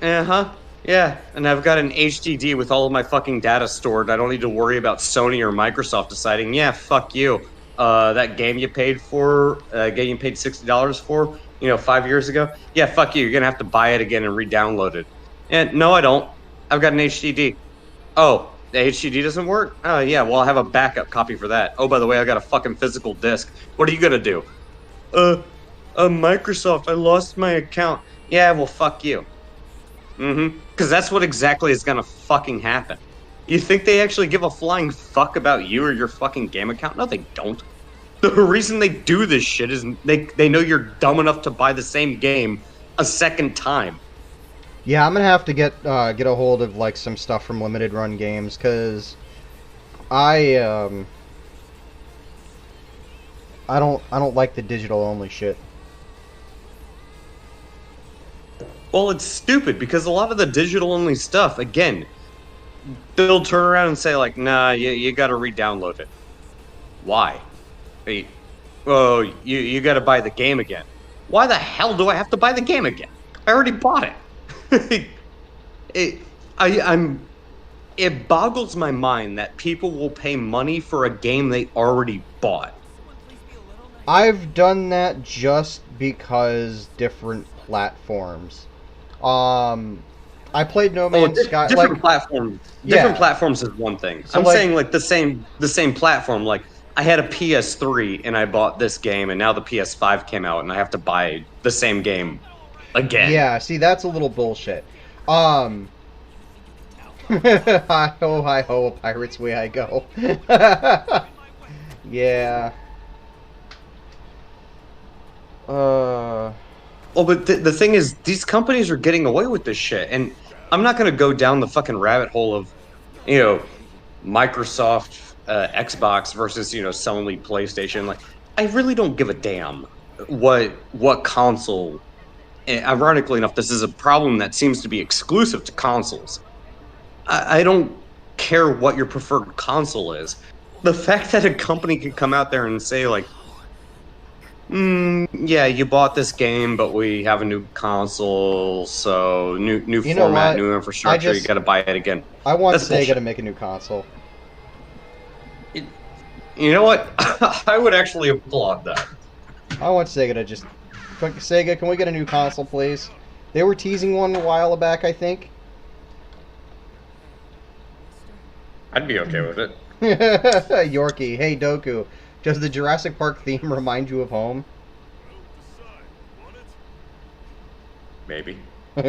Uh-huh. Yeah, and I've got an HDD with all of my fucking data stored. I don't need to worry about Sony or Microsoft deciding, yeah, fuck you. That game you paid $60 for, you know, 5 years ago? Yeah, fuck you. You're gonna have to buy it again and re-download it. And no, I don't. I've got an HDD. Oh, the HDD doesn't work? Oh, yeah, well, I'll have a backup copy for that. Oh, by the way, I got a fucking physical disc. What are you gonna do? Microsoft, I lost my account. Yeah, well, fuck you. Because that's what exactly is gonna fucking happen. You think they actually give a flying fuck about you or your fucking game account? No, they don't. The reason they do this shit is they know you're dumb enough to buy the same game a second time. Yeah, I'm gonna have to get a hold of like some stuff from Limited Run Games, because I don't like the digital only shit. Well, it's stupid because a lot of the digital-only stuff, again, they'll turn around and say, like, nah, you gotta re-download it. Why? Oh, you gotta buy the game again. Why the hell do I have to buy the game again? I already bought it. It boggles my mind that people will pay money for a game they already bought. I've done that just because different platforms. I played No Man's Sky. Different platforms. Different platforms is one thing. So I'm saying like the same platform. Like I had a PS3 and I bought this game, and now the PS5 came out, and I have to buy the same game again. Yeah, see, that's a little bullshit. Hi ho, pirates way I go. Yeah. Well, but the thing is, these companies are getting away with this shit, and I'm not going to go down the fucking rabbit hole of, you know, Microsoft, Xbox versus, you know, Sony PlayStation. Like, I really don't give a damn what console. And ironically enough, this is a problem that seems to be exclusive to consoles. I don't care what your preferred console is. The fact that a company can come out there and say, like, yeah, you bought this game, but we have a new console, so new format, new infrastructure, you gotta buy it again. I want Sega to make a new console. You know what? I would actually applaud that. I want Sega to just... Sega, can we get a new console, please? They were teasing one a while back, I think. I'd be okay with it. Yorkie, hey Doku, does the Jurassic Park theme remind you of home? Maybe. I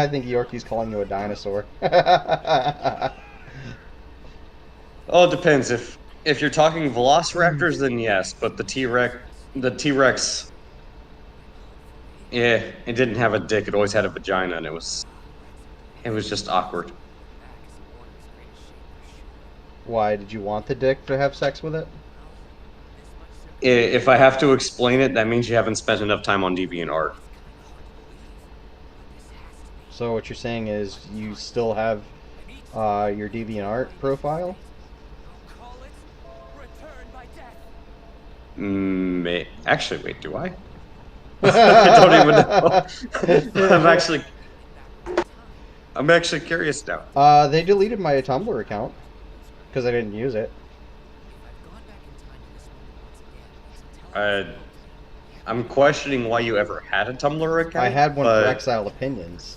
think Yorkie's calling you a dinosaur. Oh, it depends. If you're talking Velociraptors, then yes. But the T-Rex, yeah, it didn't have a dick. It always had a vagina, and it was just awkward. Why, did you want the dick to have sex with it? If I have to explain it, that means you haven't spent enough time on DeviantArt. So what you're saying is you still have your DeviantArt profile? Actually, wait, do I? I don't even know. I'm actually curious now. They deleted my Tumblr account because I didn't use it. I'm questioning why you ever had a Tumblr account. I had one for Exile Opinions.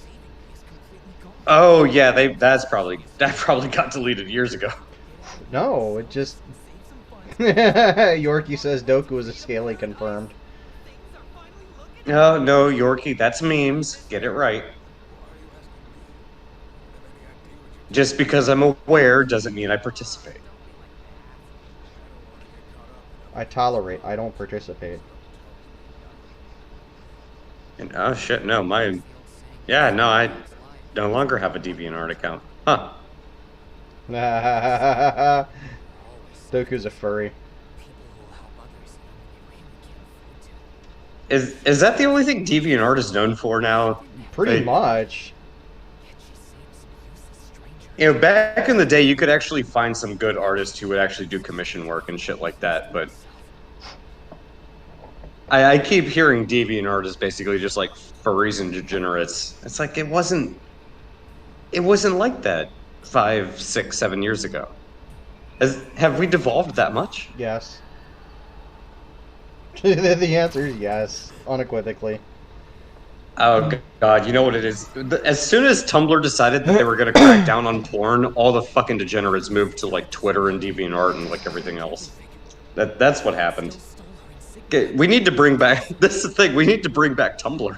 Oh yeah, that probably got deleted years ago. No, it just... Yorkie says Doku is a Scaly confirmed. No, Yorkie, that's memes. Get it right. Just because I'm aware doesn't mean I participate. I tolerate, I don't participate. And oh shit, no, mine. Yeah, no, I no longer have a DeviantArt account. Huh. Doku's a furry. Is that the only thing DeviantArt is known for now? Pretty much. You know, back in the day, you could actually find some good artists who would actually do commission work and shit like that, but I keep hearing DeviantArt is basically just like furries and degenerates. It's like it wasn't like that 5, 6, 7 years ago. Have we devolved that much? Yes. The answer is yes, unequivocally. Oh god, you know what it is? As soon as Tumblr decided that they were going to crack down on porn, all the fucking degenerates moved to like Twitter and DeviantArt and like everything else. That's what happened. Okay, we need to bring back. This is the thing. We need to bring back Tumblr.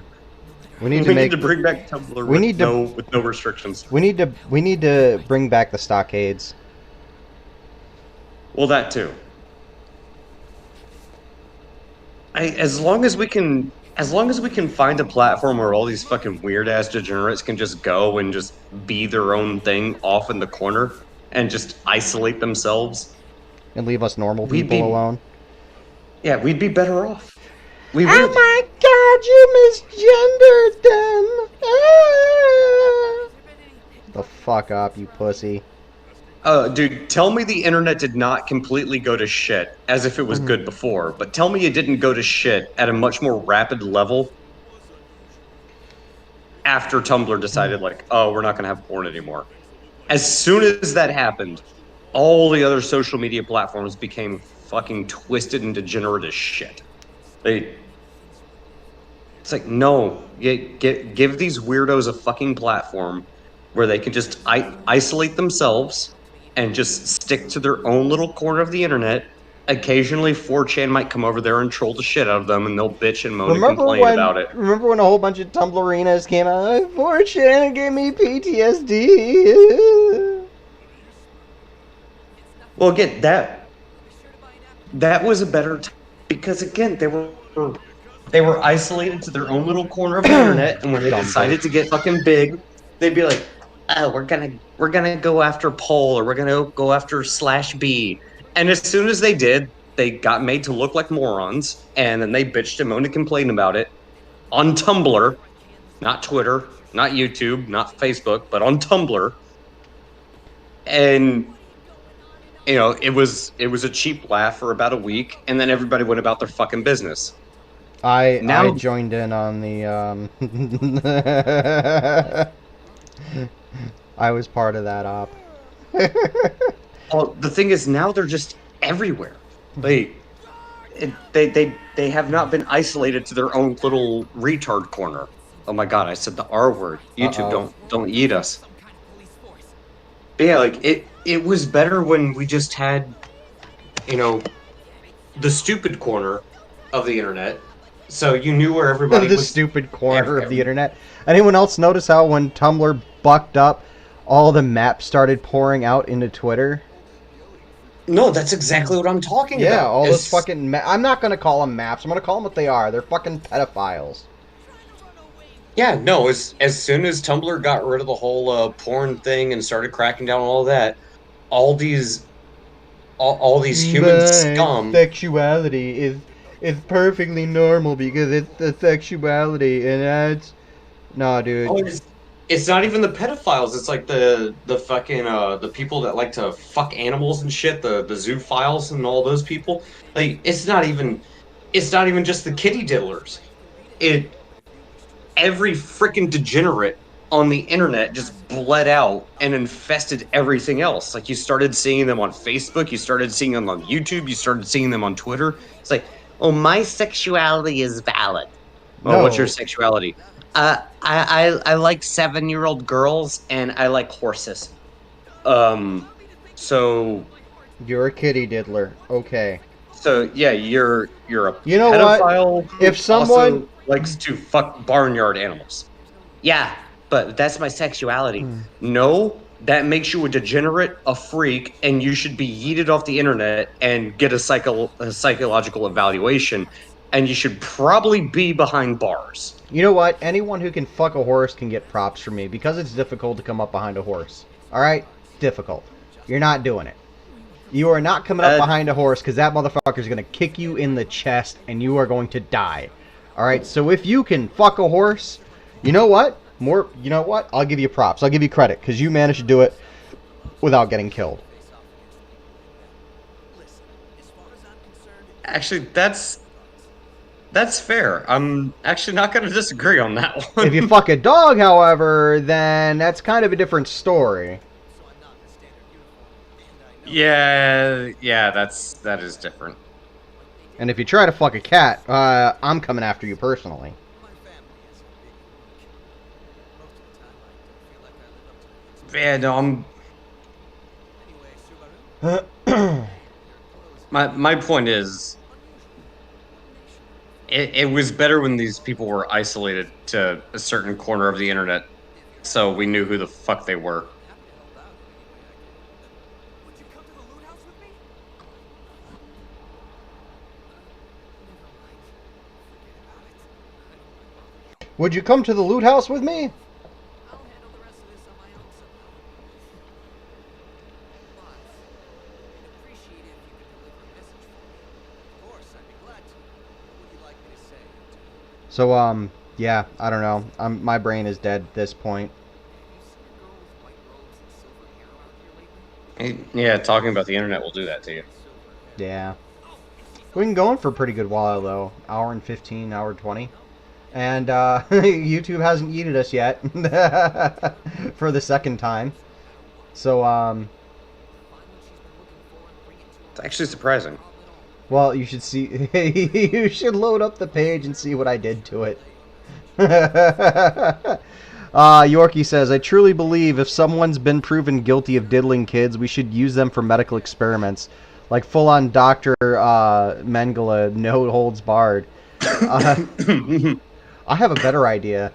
We need to bring back Tumblr with no restrictions. We need to bring back the stockades. Well, that too. As long as we can find a platform where all these fucking weird ass degenerates can just go and just be their own thing off in the corner and just isolate themselves And leave us normal people alone. Yeah, we'd be better off. We would. Oh my god, you misgendered them! Ah! The fuck up, you pussy. Dude, tell me the internet did not completely go to shit as if it was good before, but tell me it didn't go to shit at a much more rapid level after Tumblr decided, like, oh, we're not going to have porn anymore. As soon as that happened, all the other social media platforms became fucking twisted and degenerate as shit. It's like, no, give these weirdos a fucking platform where they can just isolate themselves and just stick to their own little corner of the internet. Occasionally, 4chan might come over there and troll the shit out of them, and they'll bitch and moan and complain about it. Remember when a whole bunch of Tumblrinas came out? 4chan gave me PTSD. Well, again, that was a better time because again, they were isolated to their own little corner of the internet, and when they decided to get fucking big, they'd be like, "Oh, we're gonna go after Pol, or we're gonna go after /B." And as soon as they did, they got made to look like morons, and then they bitched and moaned and complained about it on Tumblr, not Twitter, not YouTube, not Facebook, but on Tumblr. And you know, it was a cheap laugh for about a week, and then everybody went about their fucking business. I joined in on the I was part of that op. Well, the thing is, now they're just everywhere. they have not been isolated to their own little retard corner. Oh my god, I said the R word. YouTube, Uh-oh. don't eat us. Some kind of police force. But yeah, like it was better when we just had, you know, the stupid corner of the internet, so you knew where everybody The was. stupid corner of the internet. Anyone else notice how when Tumblr bucked up, all the maps started pouring out into Twitter? No, that's exactly what I'm talking about. Yeah, all those It's- fucking... I'm not going to call them maps. I'm going to call them what they are. They're fucking pedophiles. Yeah, no. As soon as Tumblr got rid of the whole porn thing and started cracking down on all that, all these human scum. Sexuality is perfectly normal because it's the sexuality, and that's... No, dude. Oh, it's not even the pedophiles. It's like the fucking the people that like to fuck animals and shit. The zoophiles and all those people. Like it's not even just the kitty diddlers. Every freaking degenerate on the internet just bled out and infested everything else. Like you started seeing them on Facebook, you started seeing them on YouTube, you started seeing them on Twitter. It's like, oh, my sexuality is valid. Oh, what's your No. sexuality? I like 7-year-old girls and I like horses. So You're a kitty diddler. Okay. yeah, you're a You know what? pedophile who If someone- also likes to fuck barnyard animals. Yeah, but that's my sexuality. No, that makes you a degenerate, a freak, and you should be yeeted off the internet and get a psychological evaluation, and you should probably be behind bars. You know what? Anyone who can fuck a horse can get props from me because it's difficult to come up behind a horse. Alright? Difficult. You're not doing it. You are not coming up behind a horse because that motherfucker's going to kick you in the chest and you are going to die. Alright? So if you can fuck a horse, you know what? You know what? I'll give you props. I'll give you credit because you managed to do it without getting killed. Actually, that's fair. I'm actually not going to disagree on that one. If you fuck a dog, however, then that's kind of a different story. yeah, that is different. And if you try to fuck a cat, I'm coming after you personally. Yeah, no, my point is, it was better when these people were isolated to a certain corner of the internet, so we knew who the fuck they were. Would you come to the loot house with me? Would you come to the loot house with me? I'll handle the rest of this on my own somehow. But I'd appreciate it if you could deliver a message for me. Of course, I'd be glad to. What would you like me to say? So, yeah, I don't know. My brain is dead at this point. Have you seen a girl with white robes and silver hair around here lately? Yeah, talking about the internet will do that to you. Yeah. We've been going for a pretty good while, though. Hour and 15, hour 20. And, YouTube hasn't yeeted us yet. For the second time. So, It's actually surprising. well, you should see... you should load up the page and see what I did to it. Yorkie says, I truly believe if someone's been proven guilty of diddling kids, we should use them for medical experiments. Like full-on Dr. Mengele, no holds barred. I have a better idea.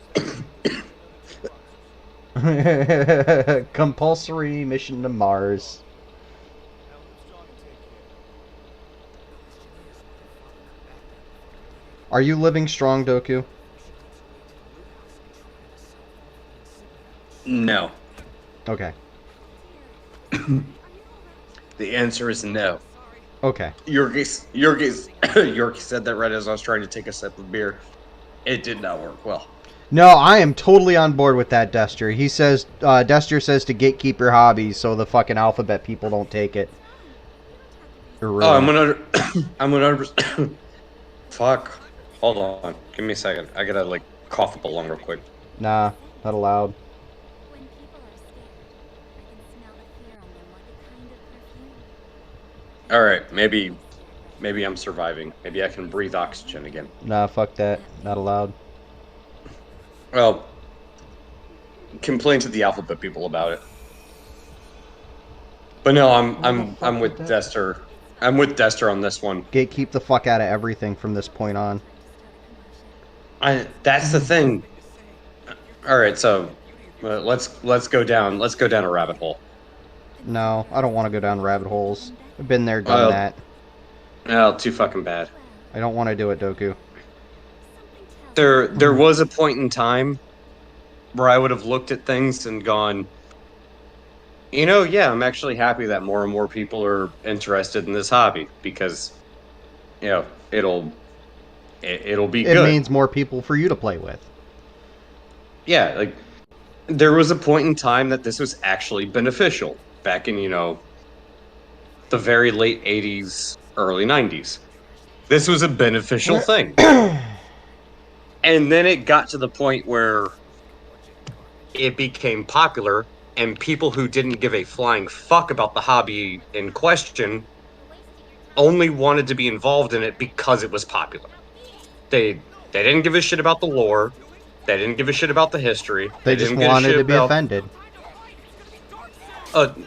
Compulsory mission to Mars. Are you living strong, Doku? No. Okay. The answer is no. Okay. Yorkie said that right as I was trying to take a sip of beer. It did not work well. No, I am totally on board with that, Dester. He says, Dester says to gatekeep your hobbies so the fucking alphabet people don't take it. Or Oh, ruin it. I'm 100%. Fuck. Hold on. Give me a second. I gotta, like, cough up a lung real quick. Nah, not allowed. When people are scared, I can smell the fear on them like a kind of perfume. Alright, maybe Maybe I'm surviving. Maybe I can breathe oxygen again. Nah, fuck that. Not allowed. Well, complain to the alphabet people about it. But no, I'm with Dester. I'm with Dester on this one. Gatekeep the fuck out of everything from this point on. That's the thing. All right, so let's go down a rabbit hole. No, I don't want to go down rabbit holes. I've been there, done that. Oh, too fucking bad. I don't want to do it, Doku. There was a point in time where I would have looked at things and gone, yeah, I'm actually happy that more and more people are interested in this hobby because, it'll be good. It means more people for you to play with. Yeah, like, there was a point in time that this was actually beneficial back in, the very late 80s, early 90s. This was a beneficial thing. And then it got to the point where it became popular, and people who didn't give a flying fuck about the hobby in question only wanted to be involved in it because it was popular. They didn't give a shit about the lore. They didn't give a shit about the history. They just wanted to be offended.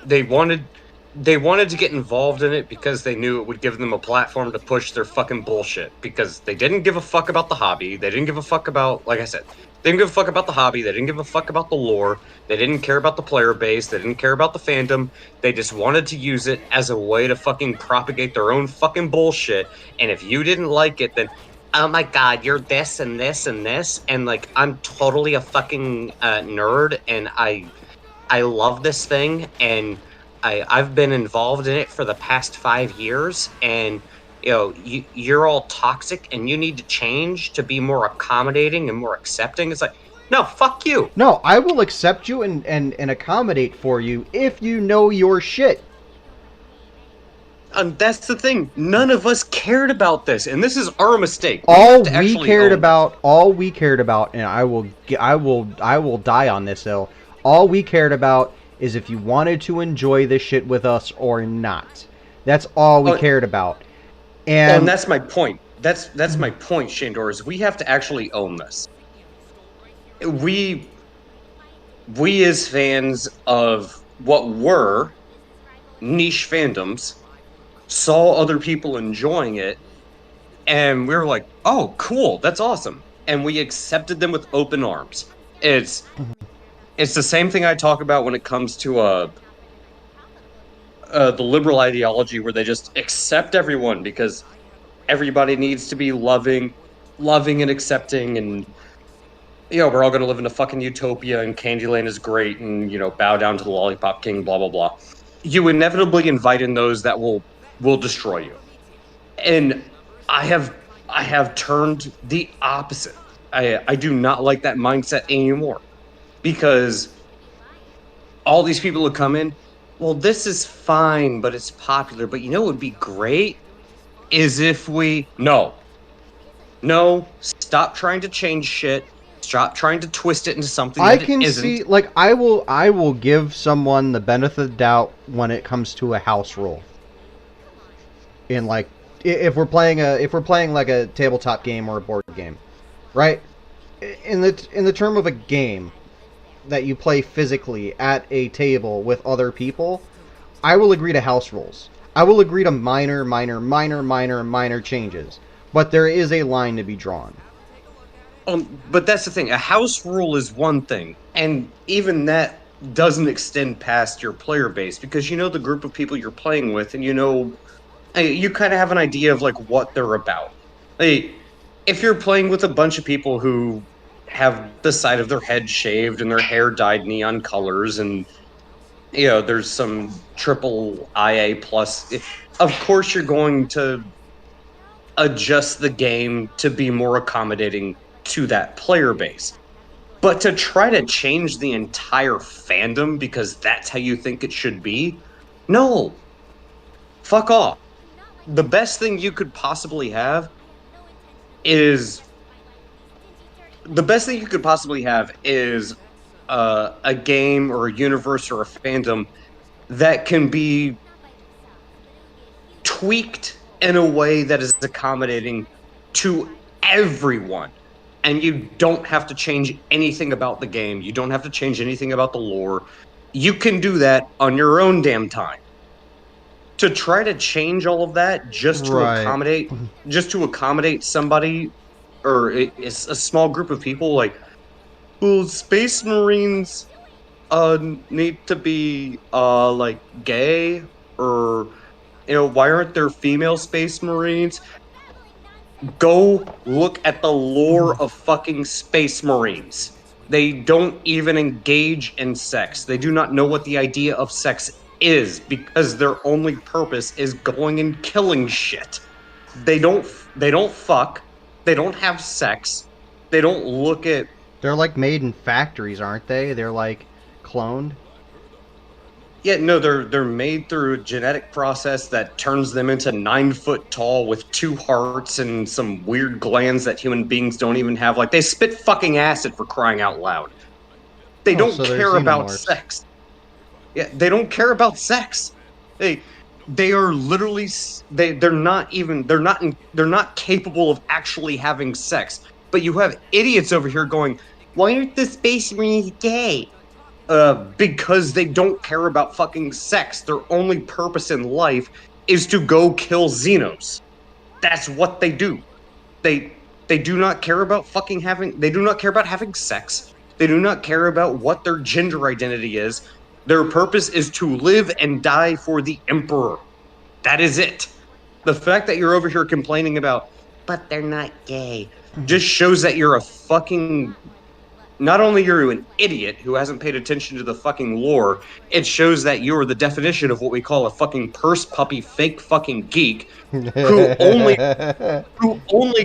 They wanted to get involved in it because they knew it would give them a platform to push their fucking bullshit. Because they didn't give a fuck about the hobby. They didn't give a fuck about, like I said, they didn't give a fuck about the hobby. They didn't give a fuck about the lore. They didn't care about the player base. They didn't care about the fandom. They just wanted to use it as a way to fucking propagate their own fucking bullshit. And if you didn't like it, then, oh my god, you're this and this and this. And, like, I'm totally a fucking nerd, and I love this thing, and I've been involved in it for the past 5 years, and you're all toxic, and you need to change to be more accommodating and more accepting. It's like, no, fuck you. No, I will accept you and accommodate for you if you know your shit. And that's the thing. None of us cared about this, and this is our mistake. All we cared about, and I will die on this hill. All we cared about is if you wanted to enjoy this shit with us or not. That's all we cared about. And that's my point. That's my point, Shandor, is we have to actually own this. We as fans of what were niche fandoms saw other people enjoying it, and we were like, oh, cool, that's awesome. And we accepted them with open arms. It's the same thing I talk about when it comes to the liberal ideology, where they just accept everyone because everybody needs to be loving and accepting, and we're all going to live in a fucking utopia, and Candyland is great, and bow down to the Lollipop King, blah blah blah. You inevitably invite in those that will destroy you, and I have turned the opposite. I do not like that mindset anymore. Because all these people who come in, well, this is fine, but it's popular. But what would be great is if we... No, stop trying to change shit. Stop trying to twist it into something that it isn't. See, like, I will give someone the benefit of the doubt when it comes to a house rule. In, like, if we're playing like a tabletop game or a board game, right? In the term of a game that you play physically at a table with other people, I will agree to house rules. I will agree to minor changes. But there is a line to be drawn. But that's the thing. A house rule is one thing. And even that doesn't extend past your player base, because the group of people you're playing with, and you kind of have an idea of, like, what they're about. If you're playing with a bunch of people who have the side of their head shaved and their hair dyed neon colors, and there's some triple IA plus, of course you're going to adjust the game to be more accommodating to that player base. But to try to change the entire fandom because that's how you think it should be, no, fuck off. The best thing you could possibly have is a game or a universe or a fandom that can be tweaked in a way that is accommodating to everyone. And you don't have to change anything about the game. You don't have to change anything about the lore. You can do that on your own damn time. To try to change all of that just to Right. accommodate somebody or it's a small group of people, like, well, Space Marines need to be like gay, or why aren't there female Space Marines? Go look at the lore of fucking Space Marines. They don't even engage in sex. They do not know what the idea of sex is, because their only purpose is going and killing shit. They don't fuck. They don't have sex. They don't look at They're like made in factories, aren't they? They're like cloned. Yeah, no, they're made through a genetic process that turns them into 9 foot tall with 2 hearts and some weird glands that human beings don't even have. Like, they spit fucking acid, for crying out loud. They don't so they're care about xenomorphs. sex. Yeah, they don't care about sex. They are literally they're not capable of actually having sex. But you have idiots over here going, "Why aren't the Space Marines gay?" Because they don't care about fucking sex. Their only purpose in life is to go kill Xenos. That's what they do. They do not care about they do not care about having sex. They do not care about what their gender identity is. Their purpose is to live and die for the Emperor. That is it. The fact that you're over here complaining about, but they're not gay, just shows that you're a fucking... Not only are you an idiot who hasn't paid attention to the fucking lore, it shows that you're the definition of what we call a fucking purse puppy fake fucking geek who only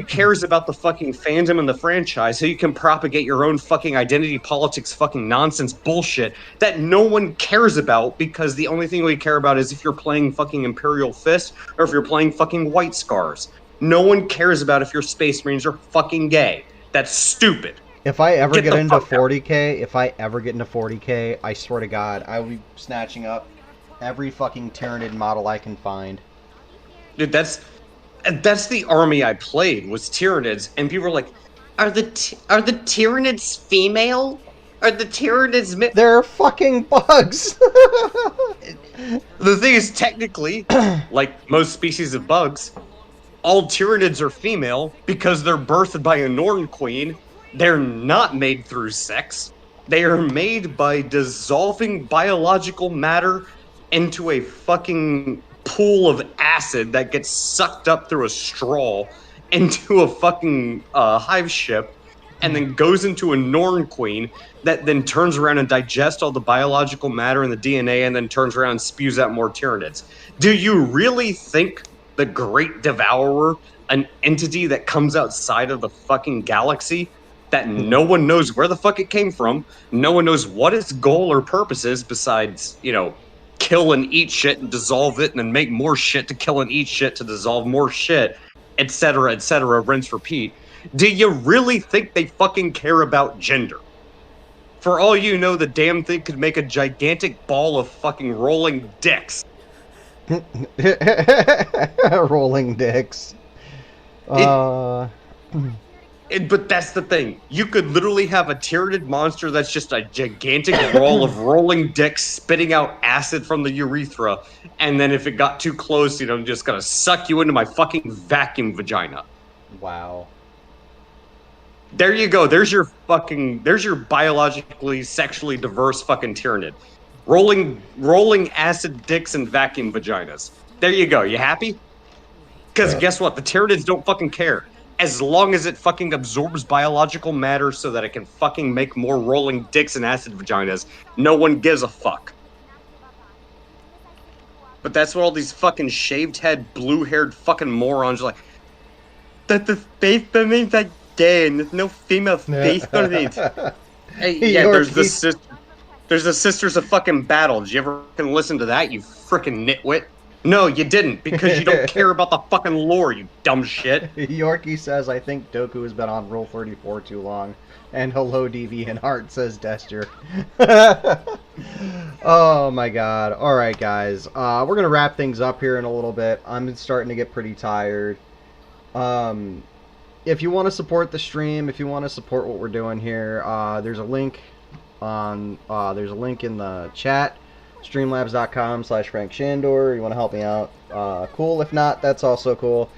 cares about the fucking fandom and the franchise so you can propagate your own fucking identity politics fucking nonsense bullshit that no one cares about, because the only thing we care about is if you're playing fucking Imperial Fist or if you're playing fucking White Scars. No one cares about if your Space Marines are fucking gay. That's stupid. If I ever Get get the into fuck out. 40K, I swear to God, I will be snatching up every fucking Tyranid model I can find. Dude, that's the army I played, was Tyranids, and people were like, are the Tyranids female? Are the Tyranids They're fucking bugs! The thing is, technically, like most species of bugs, all Tyranids are female because they're birthed by a Norn queen. They're not made through sex. They are made by dissolving biological matter into a fucking pool of acid that gets sucked up through a straw into a fucking hive ship, and then goes into a Norn queen that then turns around and digests all the biological matter and the DNA, and then turns around and spews out more Tyranids. Do you really think the Great Devourer, an entity that comes outside of the fucking galaxy, that no one knows where the fuck it came from, no one knows what its goal or purpose is besides, kill and eat shit and dissolve it and then make more shit to kill and eat shit to dissolve more shit, etc., rinse, repeat. Do you really think they fucking care about gender? For all you know, the damn thing could make a gigantic ball of fucking rolling dicks. Rolling dicks. But that's the thing. You could literally have a Tyranid monster that's just a gigantic ball of rolling dicks spitting out acid from the urethra, and then if it got too close, I'm just gonna suck you into my fucking vacuum vagina. Wow. There you go. There's your biologically, sexually diverse fucking Tyranid. Rolling acid dicks and vacuum vaginas. There you go. You happy? Because guess what? The Tyranids don't fucking care. As long as it fucking absorbs biological matter so that it can fucking make more rolling dicks and acid vaginas, no one gives a fuck. But that's what all these fucking shaved head, blue haired fucking morons are like. That the Space Marines are gay and there's no female Space Marines. Hey, yeah, there's the Sisters of fucking Battle. Did you ever fucking listen to that, you frickin' nitwit? No, you didn't, because you don't care about the fucking lore, you dumb shit. Yorkie says, I think Doku has been on Rule 34 too long. And hello, DV and Heart, says Dester. Oh my god. Alright, guys. We're going to wrap things up here in a little bit. I'm starting to get pretty tired. If you want to support the stream, if you want to support what we're doing here, there's a link there's a link in the chat, streamlabs.com/Frank Shandor. You want to help me out? Cool. If not, that's also cool.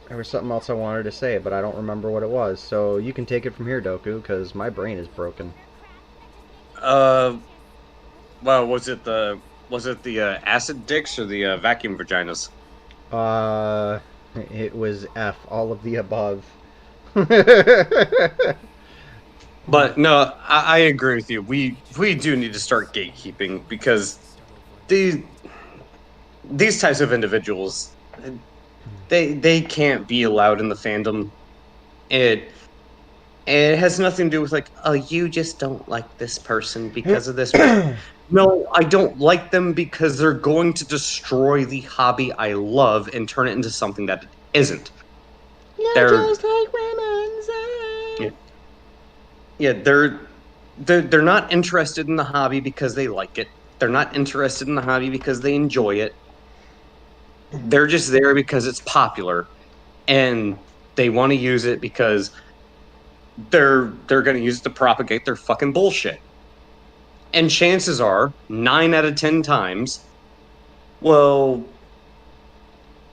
There was something else I wanted to say, but I don't remember what it was. So you can take it from here, Doku, because my brain is broken. Well, was it the acid dicks or the vacuum vaginas? It was F, all of the above. But no, I agree with you. We do need to start gatekeeping, because these types of individuals, they can't be allowed in the fandom. It has nothing to do with like, oh, you just don't like this person because of this. No, I don't like them because they're going to destroy the hobby I love and turn it into something that it isn't. They're just like women. Yeah, they're not interested in the hobby because they like it. They're not interested in the hobby because they enjoy it. They're just there because it's popular, and they want to use it because they're going to use it to propagate their fucking bullshit. And chances are, 9 out of 10 times, well,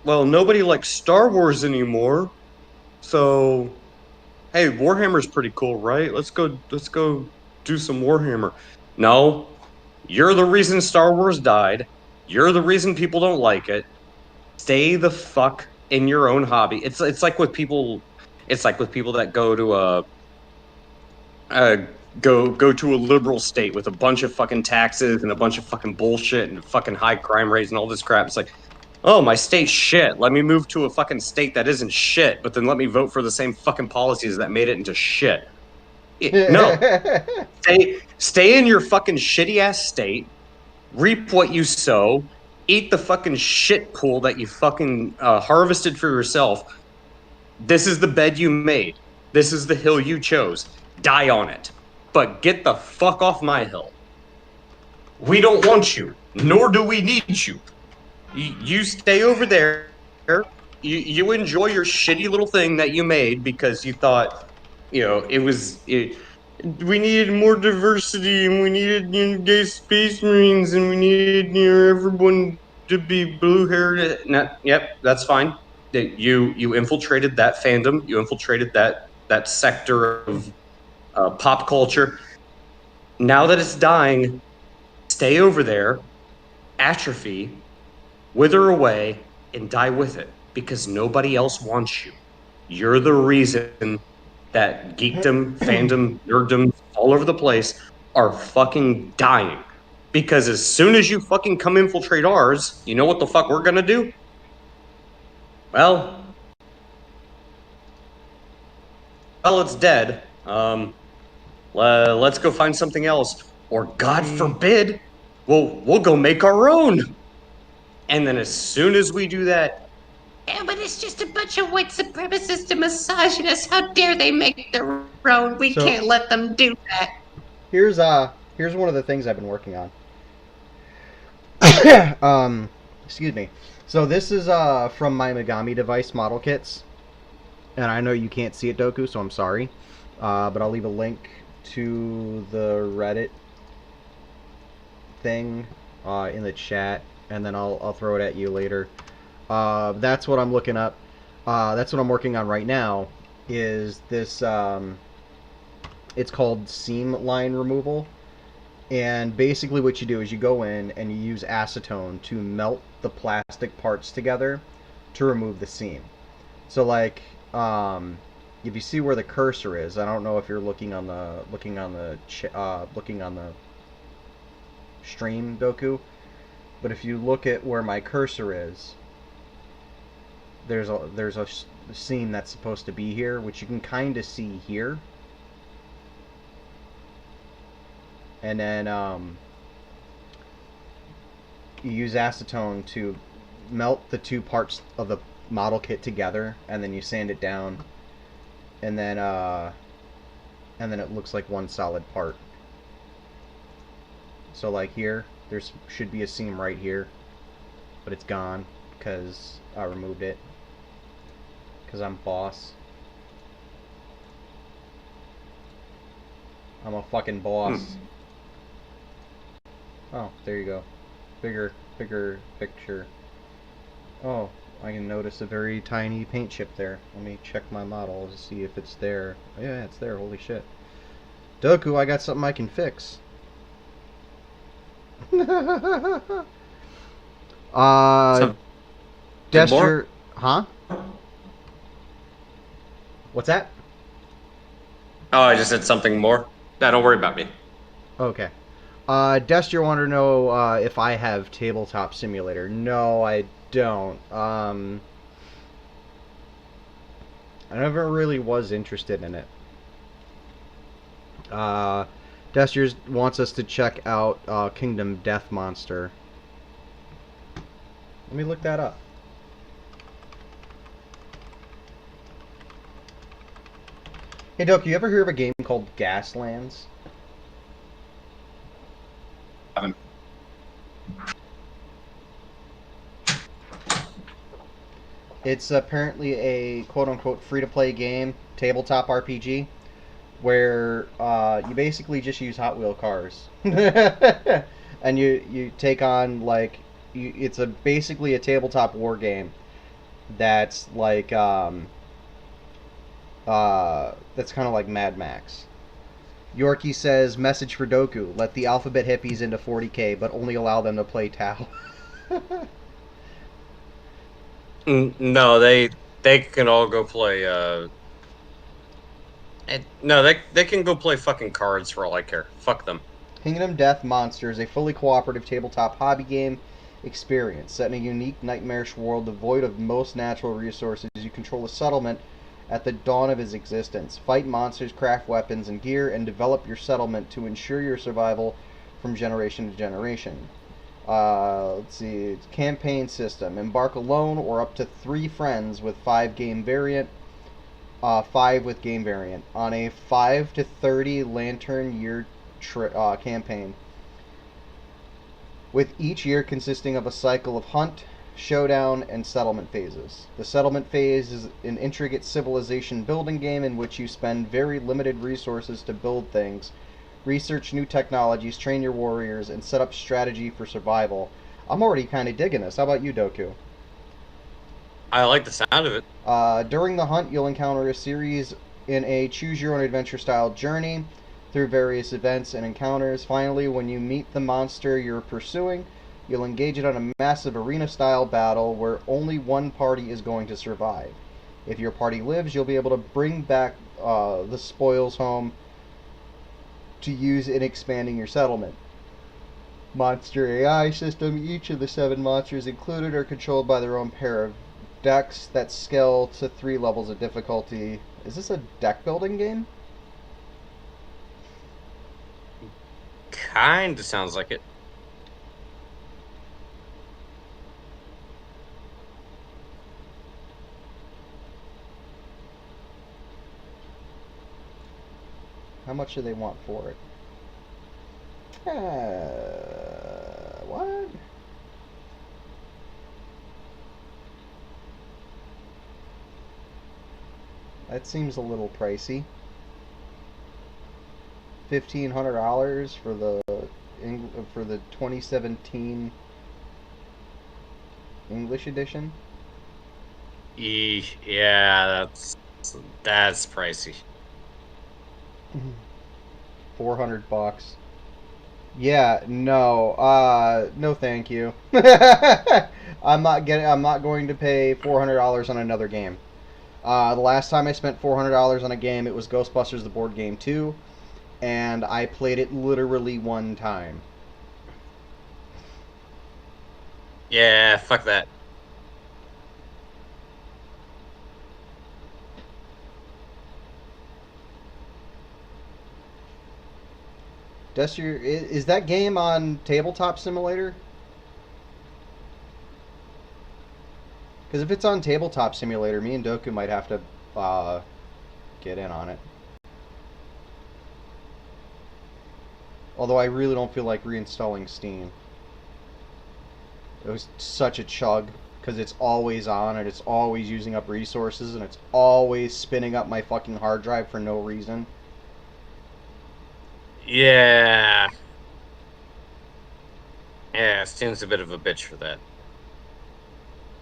nobody likes Star Wars anymore, so hey, Warhammer's pretty cool, right? Let's go do some Warhammer. No, you're the reason Star Wars died. You're the reason people don't like it. Stay the fuck in your own hobby. It's like with people. It's like with people that go to go to a liberal state with a bunch of fucking taxes and a bunch of fucking bullshit and fucking high crime rates and all this crap. It's like, oh, my state's shit. Let me move to a fucking state that isn't shit, but then let me vote for the same fucking policies that made it into shit. No. Stay in your fucking shitty ass state, reap what you sow, eat the fucking shit pool that you fucking harvested for yourself. This is the bed you made. This is the hill you chose. Die on it. But get the fuck off my hill. We don't want you, nor do we need you. You stay over there. You enjoy your shitty little thing that you made because you thought, we needed more diversity, and we needed gay space marines, and we needed everyone to be blue-haired. Yep, that's fine. You infiltrated that fandom. You infiltrated that sector of pop culture. Now that it's dying, stay over there, atrophy, wither away, and die with it, because nobody else wants you. You're the reason that geekdom, fandom, nerddom, all over the place are fucking dying. Because as soon as you fucking come infiltrate ours, you know what the fuck we're gonna do? Well, it's dead. Let's go find something else. Or God forbid, we'll go make our own. And then as soon as we do that, yeah, but it's just a bunch of white supremacists and misogynists. How dare they make their own? We can't let them do that. Here's one of the things I've been working on. Excuse me. So this is from my Megami device model kits, and I know you can't see it, Doku, so I'm sorry. But I'll leave a link to the Reddit thing in the chat, and then I'll throw it at you later. That's what I'm looking up. That's what I'm working on right now. Is this? It's called seam line removal, and basically what you do is you go in and you use acetone to melt the plastic parts together to remove the seam. So like, if you see where the cursor is, I don't know if you're looking on the stream, Doku, but if you look at where my cursor is, there's a seam that's supposed to be here, which you can kind of see here. And then you use acetone to melt the two parts of the model kit together, and then you sand it down, and then and then it looks like one solid part. So like here, there's should be a seam right here, but it's gone because I removed it. Because I'm boss. I'm a fucking boss. Oh, there you go. Bigger picture. Oh, I can notice a very tiny paint chip there. Let me check my model to see if it's there. Oh, yeah, it's there. Holy shit. Doku, I got something I can fix. So, did Dester, more? huh? What's that? Oh, I just said something more. No, don't worry about me. Okay. Dester wanted to know if I have Tabletop Simulator. No, I don't. I never really was interested in it. Dester wants us to check out Kingdom Death Monster. Let me look that up. Hey, Doc, you ever hear of a game called Gaslands? Haven't. It's apparently a quote-unquote free-to-play game, tabletop RPG, where you basically just use Hot Wheel cars. And you take on, like, it's basically a tabletop war game that's like, that's kind of like Mad Max. Yorkie says, message for Doku, let the alphabet hippies into 40k, but only allow them to play Tau. No, they can all go play. No, they can go play fucking cards for all I care. Fuck them. Kingdom Death Monster is a fully cooperative tabletop hobby game experience set in a unique, nightmarish world devoid of most natural resources. You control a settlement at the dawn of its existence. Fight monsters, craft weapons and gear, and develop your settlement to ensure your survival from generation to generation. Let's see. Campaign system. Embark alone or up to 3 friends with 5 game variant. 5 with game variant. On a 5 to 30 lantern year campaign. With each year consisting of a cycle of hunt, showdown, and settlement phases. The settlement phase is an intricate civilization building game in which you spend very limited resources to build things, research new technologies, train your warriors, and set up strategy for survival. I'm already kind of digging this. How about you, Doku? I like the sound of it. During the hunt, you'll encounter a series in a choose-your-own-adventure style journey through various events and encounters. Finally, when you meet the monster you're pursuing, you'll engage it on a massive arena-style battle where only one party is going to survive. If your party lives, you'll be able to bring back the spoils home to use in expanding your settlement. Monster AI system. Each of the 7 monsters included are controlled by their own pair of decks that scale to 3 levels of difficulty. Is this a deck building game? Kinda sounds like it. How much do they want for it? What? That seems a little pricey. $1,500 for the 2017 English edition. Yeah, that's pricey. $400. Yeah, no, no, thank you. I'm not going to pay $400 on another game. The last time I spent $400 on a game, it was Ghostbusters: The Board Game 2, and I played it literally one time. Yeah, fuck that. Dester, is that game on Tabletop Simulator? Because if it's on Tabletop Simulator, me and Doku might have to get in on it. Although I really don't feel like reinstalling Steam. It was such a chug because it's always on and it's always using up resources and it's always spinning up my fucking hard drive for no reason. Yeah. Yeah, Steam's a bit of a bitch for that.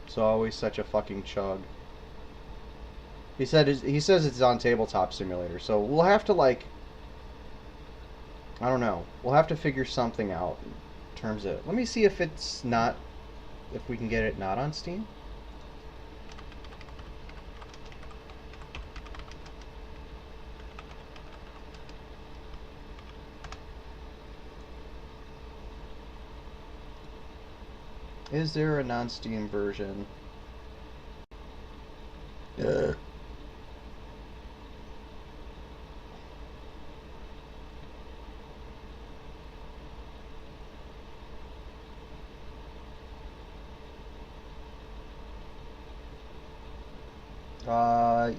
It's always such a fucking chug. He says it's on Tabletop Simulator, so we'll have to like, I don't know. We'll have to figure something out in terms of. Let me see if it's not, if we can get it not on Steam. Is there a non-Steam version?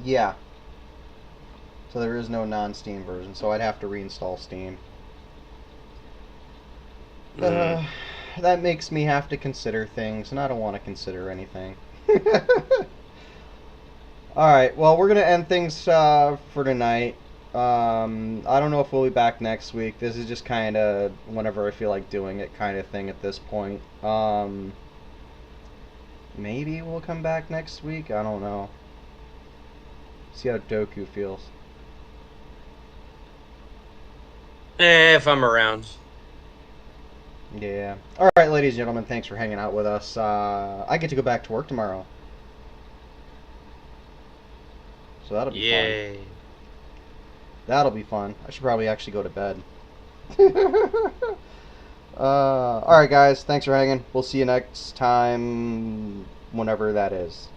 Yeah. So there is no non-Steam version, so I'd have to reinstall Steam. That makes me have to consider things, and I don't want to consider anything. Alright, well, we're going to end things for tonight. I don't know if we'll be back next week. This is just kind of whenever I feel like doing it kind of thing at this point. Maybe we'll come back next week? I don't know. See how Doku feels. If I'm around. Yeah. Alright, ladies and gentlemen, thanks for hanging out with us. I get to go back to work tomorrow. So that'll be fun. Yay. That'll be fun. I should probably actually go to bed. Alright, guys. Thanks for hanging. We'll see you next time, whenever that is.